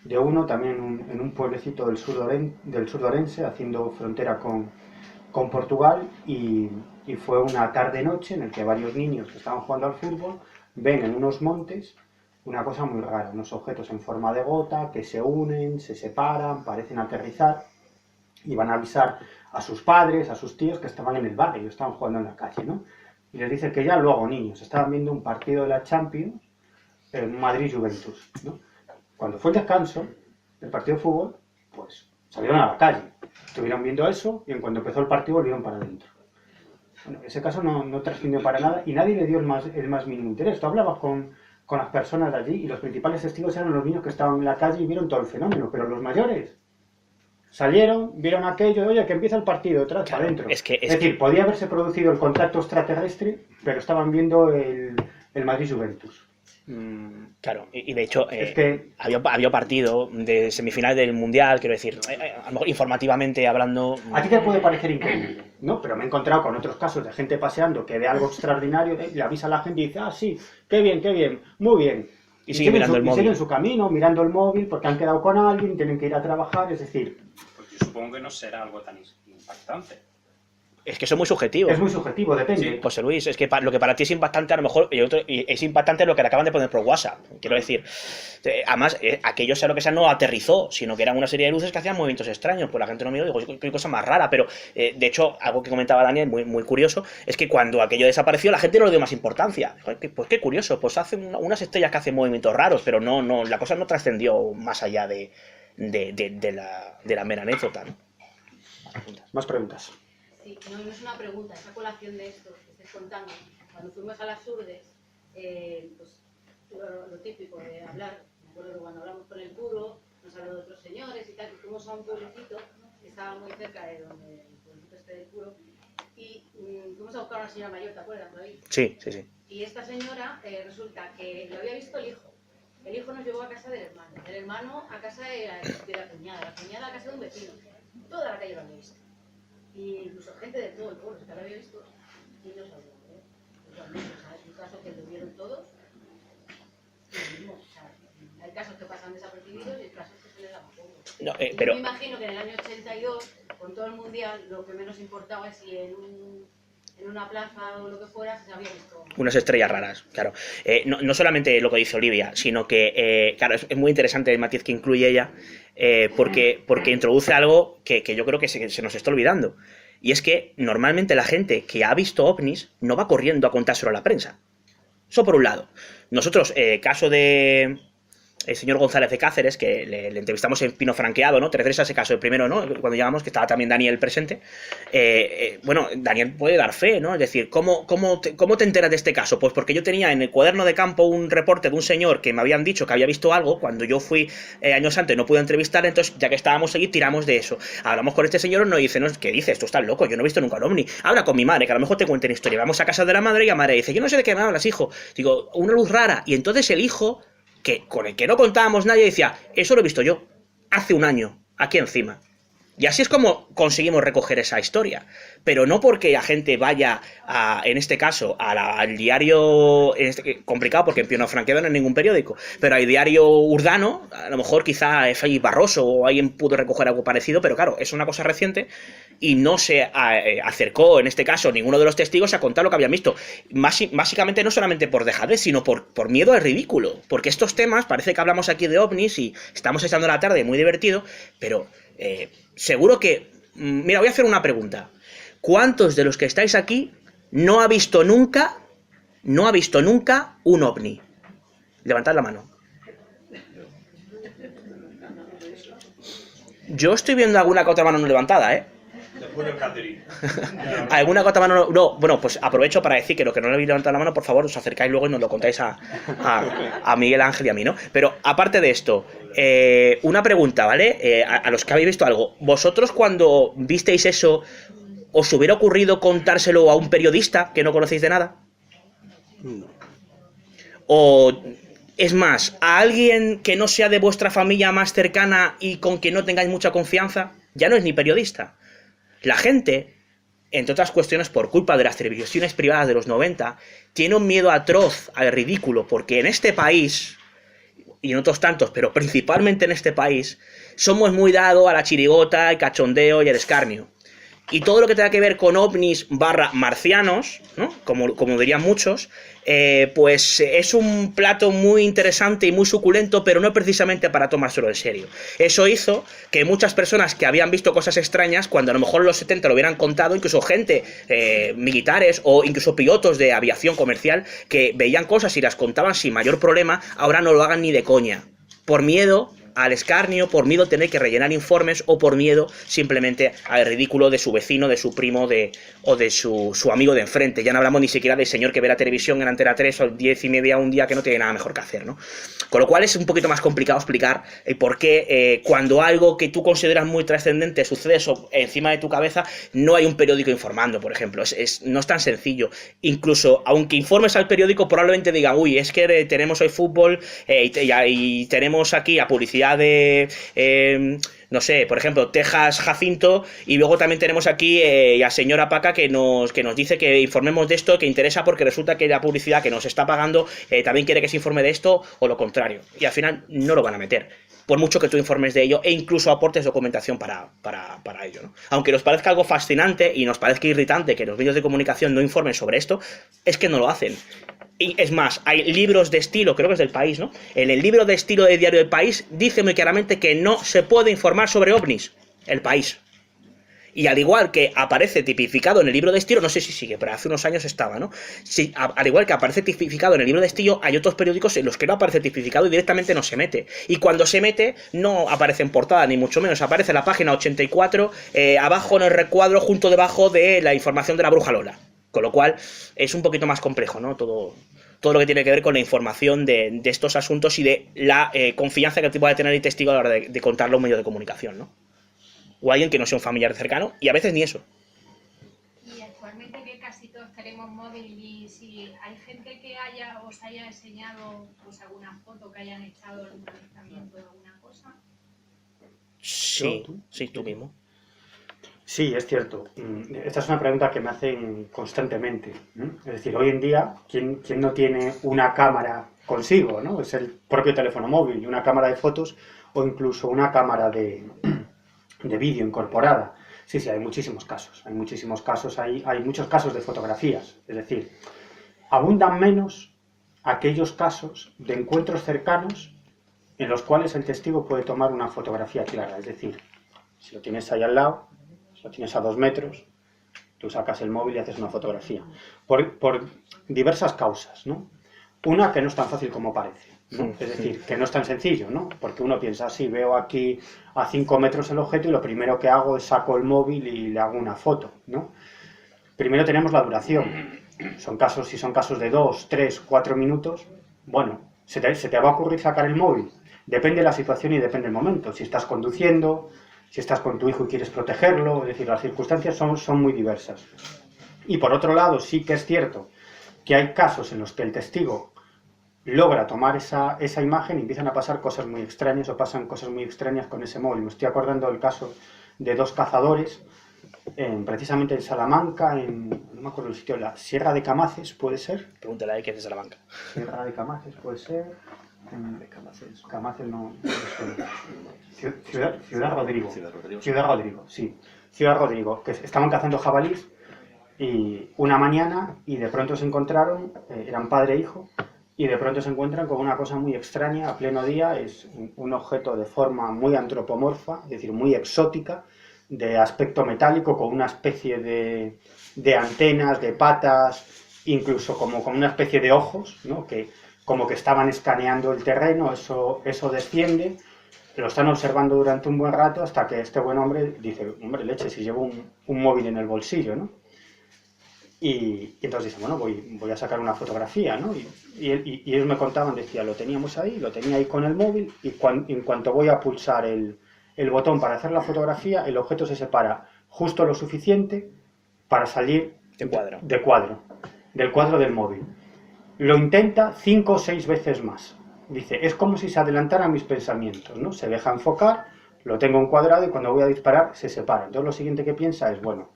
de uno también en un pueblecito del sur de Orense, haciendo frontera con Portugal, y fue una tarde-noche en el que varios niños que estaban jugando al fútbol ven en unos montes una cosa muy rara, unos objetos en forma de gota que se unen, se separan, parecen aterrizar, y van a avisar a sus padres, a sus tíos que estaban en el barrio, estaban jugando en la calle, ¿no? Y les dicen que ya luego, niños, estaban viendo un partido de la Champions en Madrid-Juventus, ¿no? Cuando fue el descanso del partido de fútbol, pues salieron a la calle, estuvieron viendo eso y en cuanto empezó el partido volvieron para adentro. Bueno, ese caso no trascendió para nada y nadie le dio el más mínimo interés. Tú hablabas con las personas de allí y los principales testigos eran los niños que estaban en la calle y vieron todo el fenómeno, pero los mayores salieron, vieron aquello, oye, que empieza el partido, para adentro. Es decir, podía haberse producido el contacto extraterrestre, pero estaban viendo el Madrid-Juventus. Claro, y de hecho Es que- había partido de semifinal del Mundial, quiero decir, a lo mejor informativamente hablando... A ti te puede parecer increíble, ¿no? Pero me he encontrado con otros casos de gente paseando que ve algo extraordinario, le avisa a la gente y dice, ah, sí, qué bien, muy bien. Y sigue mirando el móvil. siguen su camino, mirando el móvil, porque han quedado con alguien, tienen que ir a trabajar, es decir, Pues yo supongo que no será algo tan impactante. Es que eso es muy subjetivo. es muy subjetivo, depende. José Luis, es que lo que para ti es impactante, a lo mejor es impactante lo que le acaban de poner por WhatsApp. Quiero decir, además, aquello sea lo que sea, no aterrizó, sino que eran una serie de luces que hacían movimientos extraños. Pues la gente no miró y digo, qué cosa más rara. Pero, de hecho, algo que comentaba Daniel, muy curioso, es que cuando aquello desapareció, la gente no le dio más importancia. Pues qué curioso, pues hacen unas estrellas que hacen movimientos raros, pero no, la cosa no trascendió más allá de la mera anécdota, ¿no? Más preguntas. Sí, no es una pregunta, es a colación de esto que estés contando. Cuando fuimos a las Urdes, pues lo típico de hablar, me acuerdo que cuando hablamos con el curo, nos habló de otros señores y tal, y fuimos a un pueblecito que estaba muy cerca de donde el pueblecito este del curo, y fuimos a buscar a una señora mayor, ¿te acuerdas, David? Sí. Y esta señora resulta que lo había visto el hijo. El hijo nos llevó a casa del hermano a casa de la cuñada a casa de un vecino. Toda la calle lo había visto. Y incluso gente de todo el pueblo, que lo había visto, y no sabía, igualmente, o sea, es un caso que lo vieron todos, y lo mismo, o sea, hay casos que pasan desapercibidos y hay casos que se les da poco. No, Y pero... yo me imagino que en el año 82, con todo el mundial, lo que menos importaba es si en en una plaza o lo que fuera se había visto. Unas estrellas raras, claro. No solamente lo que dice Olivia, sino que, claro, es muy interesante el matiz que incluye ella, porque introduce algo que yo creo que se nos está olvidando. Y es que normalmente la gente que ha visto ovnis no va corriendo a contárselo a la prensa. Eso por un lado. Nosotros, caso de el señor González de Cáceres, que le entrevistamos en Pino Franqueado, ¿no? ¿Te refieres a ese caso? El primero, ¿no? Cuando llegamos, que estaba también Daniel presente. Bueno, Daniel puede dar fe, ¿no? Es decir, ¿cómo te enteras de este caso? Pues porque yo tenía en el cuaderno de campo un reporte de un señor que me habían dicho que había visto algo cuando yo fui años antes, no pude entrevistar, entonces ya que estábamos allí, tiramos de eso. Hablamos con este señor, nos dice, no, ¿qué dices? Tú estás loco, yo no he visto nunca un ovni. Habla con mi madre, que a lo mejor te cuenten historia. Vamos a casa de la madre y la madre dice, yo no sé de qué me hablas, hijo. Digo, una luz rara. Y entonces el hijo, que con el que no contábamos nadie, decía, eso lo he visto yo, hace un año, aquí encima. Y así es como conseguimos recoger esa historia. Pero no porque la gente vaya, en este caso, al diario, complicado porque en Pino Franqueado no hay ningún periódico, pero hay diario Urdano, a lo mejor quizá es ahí Barroso o alguien pudo recoger algo parecido, pero claro, es una cosa reciente y no se acercó, en este caso, ninguno de los testigos a contar lo que habían visto. Básicamente no solamente por dejadez, sino por miedo al ridículo. Porque estos temas, parece que hablamos aquí de ovnis y estamos echando la tarde muy divertido, pero seguro que... Mira, voy a hacer una pregunta. ¿Cuántos de los que estáis aquí no ha visto nunca un ovni? Levantad la mano. Yo estoy viendo alguna que otra mano no levantada, ¿eh? ¿Alguna que otra mano no? Bueno, pues aprovecho para decir que lo que no le habéis levantado la mano, por favor, os acercáis luego y nos lo contáis a Miguel Ángel y a mí, ¿no? Pero aparte de esto, una pregunta, ¿vale? A los que habéis visto algo. ¿Vosotros cuando visteis eso, os hubiera ocurrido contárselo a un periodista que no conocéis de nada? O, es más, a alguien que no sea de vuestra familia más cercana y con quien no tengáis mucha confianza, ya no es ni periodista. La gente, entre otras cuestiones por culpa de las televisiones privadas de los 90, tiene un miedo atroz al ridículo, porque en este país, y en otros tantos, pero principalmente en este país, somos muy dados a la chirigota, el cachondeo y el escarnio. Y todo lo que tenga que ver con ovnis / marcianos, ¿no? Como dirían muchos, pues es un plato muy interesante y muy suculento, pero no precisamente para tomárselo en serio. Eso hizo que muchas personas que habían visto cosas extrañas, cuando a lo mejor en los 70 lo hubieran contado, incluso gente, militares o incluso pilotos de aviación comercial, que veían cosas y las contaban sin mayor problema, ahora no lo hagan ni de coña. Por miedo al escarnio, por miedo a tener que rellenar informes o por miedo simplemente al ridículo de su vecino, de su primo o de su amigo de enfrente. Ya no hablamos ni siquiera del señor que ve la televisión en Antena 3 o 10:30 un día que no tiene nada mejor que hacer, ¿no? Con lo cual es un poquito más complicado explicar por qué cuando algo que tú consideras muy trascendente sucede eso encima de tu cabeza, no hay un periódico informando, por ejemplo. No es tan sencillo. Incluso, aunque informes al periódico, probablemente digan, uy, es que tenemos hoy fútbol y tenemos aquí a publicidad de, no sé, por ejemplo, Texas Jacinto, y luego también tenemos aquí a señora Paca que nos dice que informemos de esto, que interesa porque resulta que la publicidad que nos está pagando también quiere que se informe de esto o lo contrario. Y al final no lo van a meter, por mucho que tú informes de ello e incluso aportes documentación para ello, ¿no? Aunque nos parezca algo fascinante y nos parezca irritante que los medios de comunicación no informen sobre esto, es que no lo hacen. Y es más, hay libros de estilo, creo que es del País, ¿no? En el libro de estilo del diario del País dice muy claramente que no se puede informar sobre ovnis. El País. Y al igual que aparece tipificado en el libro de estilo, no sé si sigue, pero hace unos años estaba, ¿no? Sí, al igual que aparece tipificado en el libro de estilo, hay otros periódicos en los que no aparece tipificado y directamente no se mete. Y cuando se mete, no aparece en portada, ni mucho menos. Aparece en la página 84, abajo en el recuadro, junto debajo de la información de la bruja Lola. Con lo cual, es un poquito más complejo, ¿no? Todo lo que tiene que ver con la información de estos asuntos y de la confianza que puede tener el testigo a la hora de contarlo a un medio de comunicación, ¿no? O alguien que no sea un familiar cercano, y a veces ni eso. Y actualmente que casi todos tenemos móvil, y si hay gente que os haya enseñado pues alguna foto que hayan echado algún avistamiento de alguna cosa. Sí, tú mismo. Sí, es cierto. Esta es una pregunta que me hacen constantemente, ¿no? Es decir, hoy en día, ¿quién no tiene una cámara consigo, ¿no? Es el propio teléfono móvil, una cámara de fotos o incluso una cámara de vídeo incorporada. Sí, hay muchísimos casos. Hay muchísimos casos, hay muchos casos de fotografías. Es decir, abundan menos aquellos casos de encuentros cercanos en los cuales el testigo puede tomar una fotografía clara. Es decir, si lo tienes ahí al lado, si lo tienes a 2 metros, tú sacas el móvil y haces una fotografía. Por diversas causas, ¿no? Una, que no es tan fácil como parece, ¿no? Es decir, que no es tan sencillo, ¿no? Porque uno piensa, sí, veo aquí a 5 metros el objeto y lo primero que hago es saco el móvil y le hago una foto, ¿no? Primero tenemos la duración. Si son casos de 2, 3, 4 minutos, bueno, se te va a ocurrir sacar el móvil. Depende de la situación y depende del momento. Si estás conduciendo, si estás con tu hijo y quieres protegerlo, es decir, las circunstancias son muy diversas. Y por otro lado, sí que es cierto que hay casos en los que el testigo logra tomar esa imagen y empiezan a pasar cosas muy extrañas o pasan cosas muy extrañas con ese móvil. Me estoy acordando del caso de 2 cazadores, precisamente en Salamanca, no me acuerdo el sitio, la Sierra de Camaces, ¿puede ser? Pregúntale a él qué es de Salamanca. Sierra de Camaces, ¿puede ser? Camaces no. Ciudad Rodrigo. Ciudad Rodrigo, sí. Ciudad Rodrigo, que estaban cazando jabalís y una mañana y de pronto se encontraron, eran padre e hijo, y de pronto se encuentran con una cosa muy extraña a pleno día. Es un objeto de forma muy antropomorfa, es decir, muy exótica, de aspecto metálico, con una especie de antenas, de patas, incluso como con una especie de ojos, ¿no? Que como que estaban escaneando el terreno. Eso desciende, lo están observando durante un buen rato hasta que este buen hombre dice, hombre, leche, si llevo un móvil en el bolsillo, ¿no? Y entonces dice, bueno, voy a sacar una fotografía, ¿no? Y ellos me contaban, decía, lo tenía ahí con el móvil, y en cuanto voy a pulsar el botón para hacer la fotografía, el objeto se separa justo lo suficiente para salir del cuadro del móvil. Lo intenta 5 o 6 veces más. Dice, es como si se adelantara a mis pensamientos, ¿no? Se deja enfocar, lo tengo encuadrado y cuando voy a disparar se separa. Entonces lo siguiente que piensa es, bueno,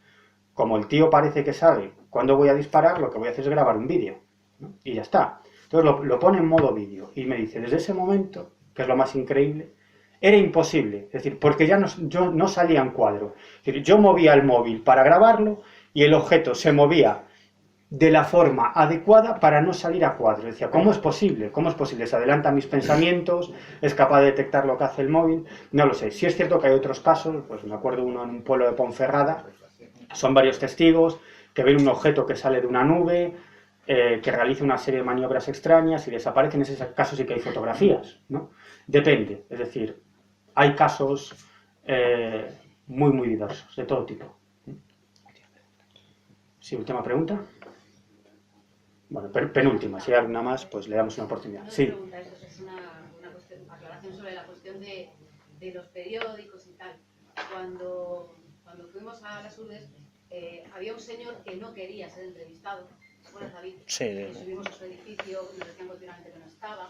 como el tío parece que sabe cuándo voy a disparar, lo que voy a hacer es grabar un vídeo, ¿no? Y ya está. Entonces lo pone en modo vídeo y me dice, desde ese momento, que es lo más increíble, era imposible, es decir, porque yo no salía en cuadro. Es decir, yo movía el móvil para grabarlo y el objeto se movía de la forma adecuada para no salir a cuadro. Decía, ¿cómo es posible? ¿Cómo es posible? Se adelanta a mis pensamientos, es capaz de detectar lo que hace el móvil. No lo sé. Sí es cierto que hay otros casos, pues me acuerdo uno en un pueblo de Ponferrada, son varios testigos que ven un objeto que sale de una nube, que realiza una serie de maniobras extrañas y desaparece. En ese caso sí que hay fotografías, ¿no? Depende, es decir, hay casos muy, muy diversos, de todo tipo. Sí, última pregunta. Bueno, penúltima, si hay alguna más, pues le damos una oportunidad. Sí. Es una aclaración sobre la cuestión de los periódicos y tal. Cuando fuimos a las Urdes, había un señor que no quería ser entrevistado. Bueno, David, sí. Subimos a su edificio, nos decían continuamente que no estaba.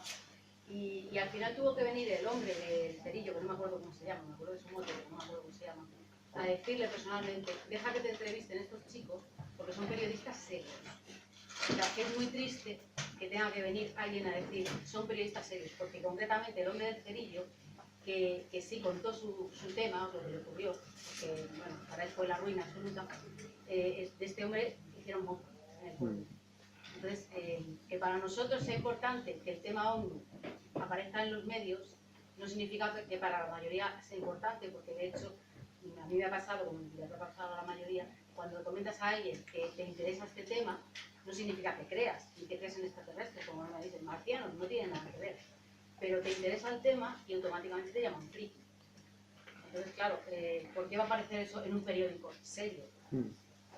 Y al final tuvo que venir el hombre del cerillo, que no me acuerdo cómo se llama, me acuerdo de su moto, pero no me acuerdo cómo se llama, a decirle personalmente, deja que te entrevisten estos chicos, porque son periodistas serios. O sea, que es muy triste que tenga que venir alguien a decir, son periodistas serios, porque concretamente el hombre del cerillo, que sí contó su tema, lo que le ocurrió, que bueno, para él fue la ruina absoluta, de este hombre hicieron mofa en el pueblo. Entonces, que para nosotros sea importante que el tema ONU aparezca en los medios, no significa que para la mayoría sea importante, porque de hecho, a mí me ha pasado, como le ha pasado a la mayoría, cuando comentas a alguien que te interesa este tema, no significa que creas, ni que creas en extraterrestres, como me dicen, marcianos, no tienen nada que ver. Pero te interesa el tema y automáticamente te llaman friki. Entonces, claro, ¿por qué va a aparecer eso en un periódico serio?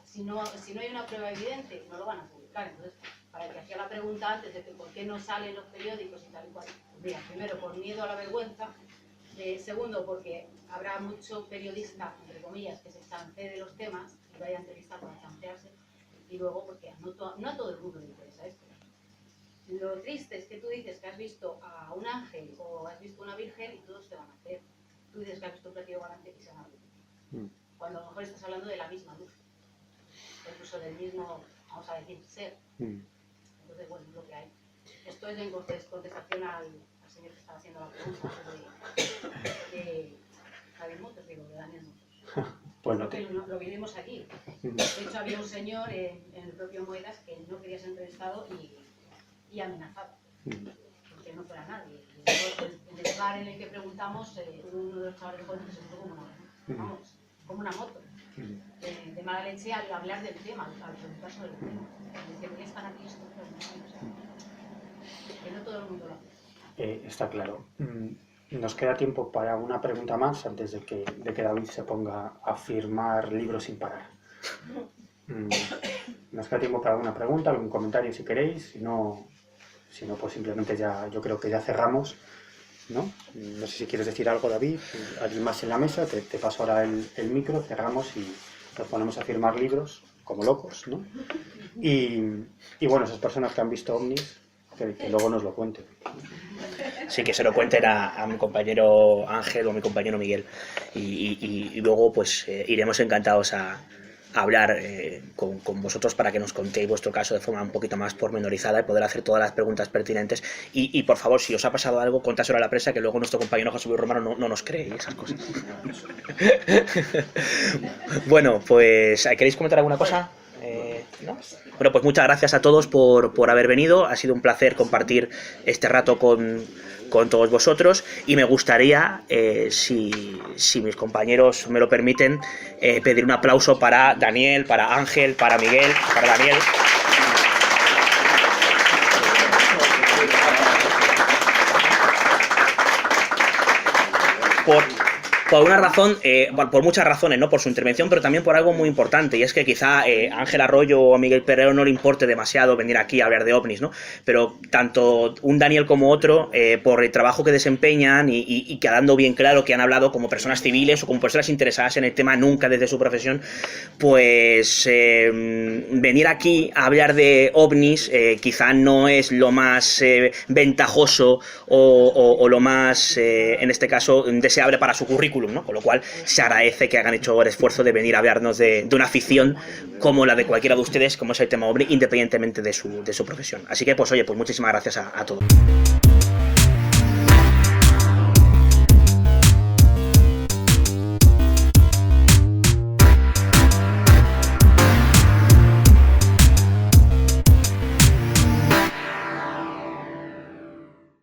Si no hay una prueba evidente, no lo van a publicar. Entonces, para el que hacía la pregunta antes de que por qué no salen los periódicos y tal y cual, pues mira, primero, por miedo a la vergüenza, segundo, porque habrá mucho periodista, entre comillas, que se chancee de los temas y vaya a entrevistar para chancearse, y luego porque no a todo el mundo le interesa esto. Lo triste es que tú dices que has visto a un ángel o has visto una virgen y todos te van a creer. Tú dices que has visto un platillo volante y se van a creer. Cuando a lo mejor estás hablando de la misma luz, incluso del mismo, vamos a decir, ser. Entonces, bueno, es lo que hay. Esto es en contestación al señor que estaba haciendo la pregunta de David Motos, digo, de Daniel Motos. Bueno, Porque lo vivimos aquí. De hecho, había un señor en el propio Moedas que no quería ser entrevistado y amenazaba, porque no fuera nadie. Y luego, en el lugar en el que preguntamos, uno de los chavales jóvenes se puso como una moto, de mala leche al hablar del tema, al preguntar sobre el tema. Dice, voy a estar aquí esto, pero no, que no todo el mundo lo hace. Está claro. Nos queda tiempo para una pregunta más antes de que David se ponga a firmar libros sin parar. Nos queda tiempo para alguna pregunta, algún comentario si queréis. Si no, pues simplemente ya, yo creo que ya cerramos, ¿no? No sé si quieres decir algo, David. Alguien más en la mesa, te paso ahora el micro, cerramos y nos ponemos a firmar libros como locos, ¿no? Y bueno, esas personas que han visto ovnis, que luego nos lo cuenten. Sí, que se lo cuenten a mi compañero Ángel o a mi compañero Miguel. Y luego pues iremos encantados a hablar con vosotros para que nos contéis vuestro caso de forma un poquito más pormenorizada y poder hacer todas las preguntas pertinentes. Y por favor, si os ha pasado algo, contáselo a la prensa, que luego nuestro compañero José Luis Romano no nos cree y esas cosas. Bueno, pues ¿queréis comentar alguna cosa? ¿No? Bueno, pues muchas gracias a todos por haber venido. Ha sido un placer compartir este rato con todos vosotros y me gustaría, si mis compañeros me lo permiten, pedir un aplauso para Daniel, para Ángel, para Miguel, para Daniel. Por una razón, por muchas razones, ¿no? Por su intervención, pero también por algo muy importante, y es que quizá Ángel Arroyo o Miguel Perrero no le importe demasiado venir aquí a hablar de ovnis, ¿no? Pero tanto un Daniel como otro, por el trabajo que desempeñan y quedando bien claro que han hablado como personas civiles o como personas interesadas en el tema, nunca desde su profesión, pues venir aquí a hablar de ovnis quizá no es lo más ventajoso o lo más, en este caso, deseable para su currículum, ¿no? Con lo cual se agradece que hayan hecho el esfuerzo de venir a hablarnos de una afición como la de cualquiera de ustedes, como es el tema ovni, independientemente de su profesión. Así que, pues oye, pues muchísimas gracias a todos.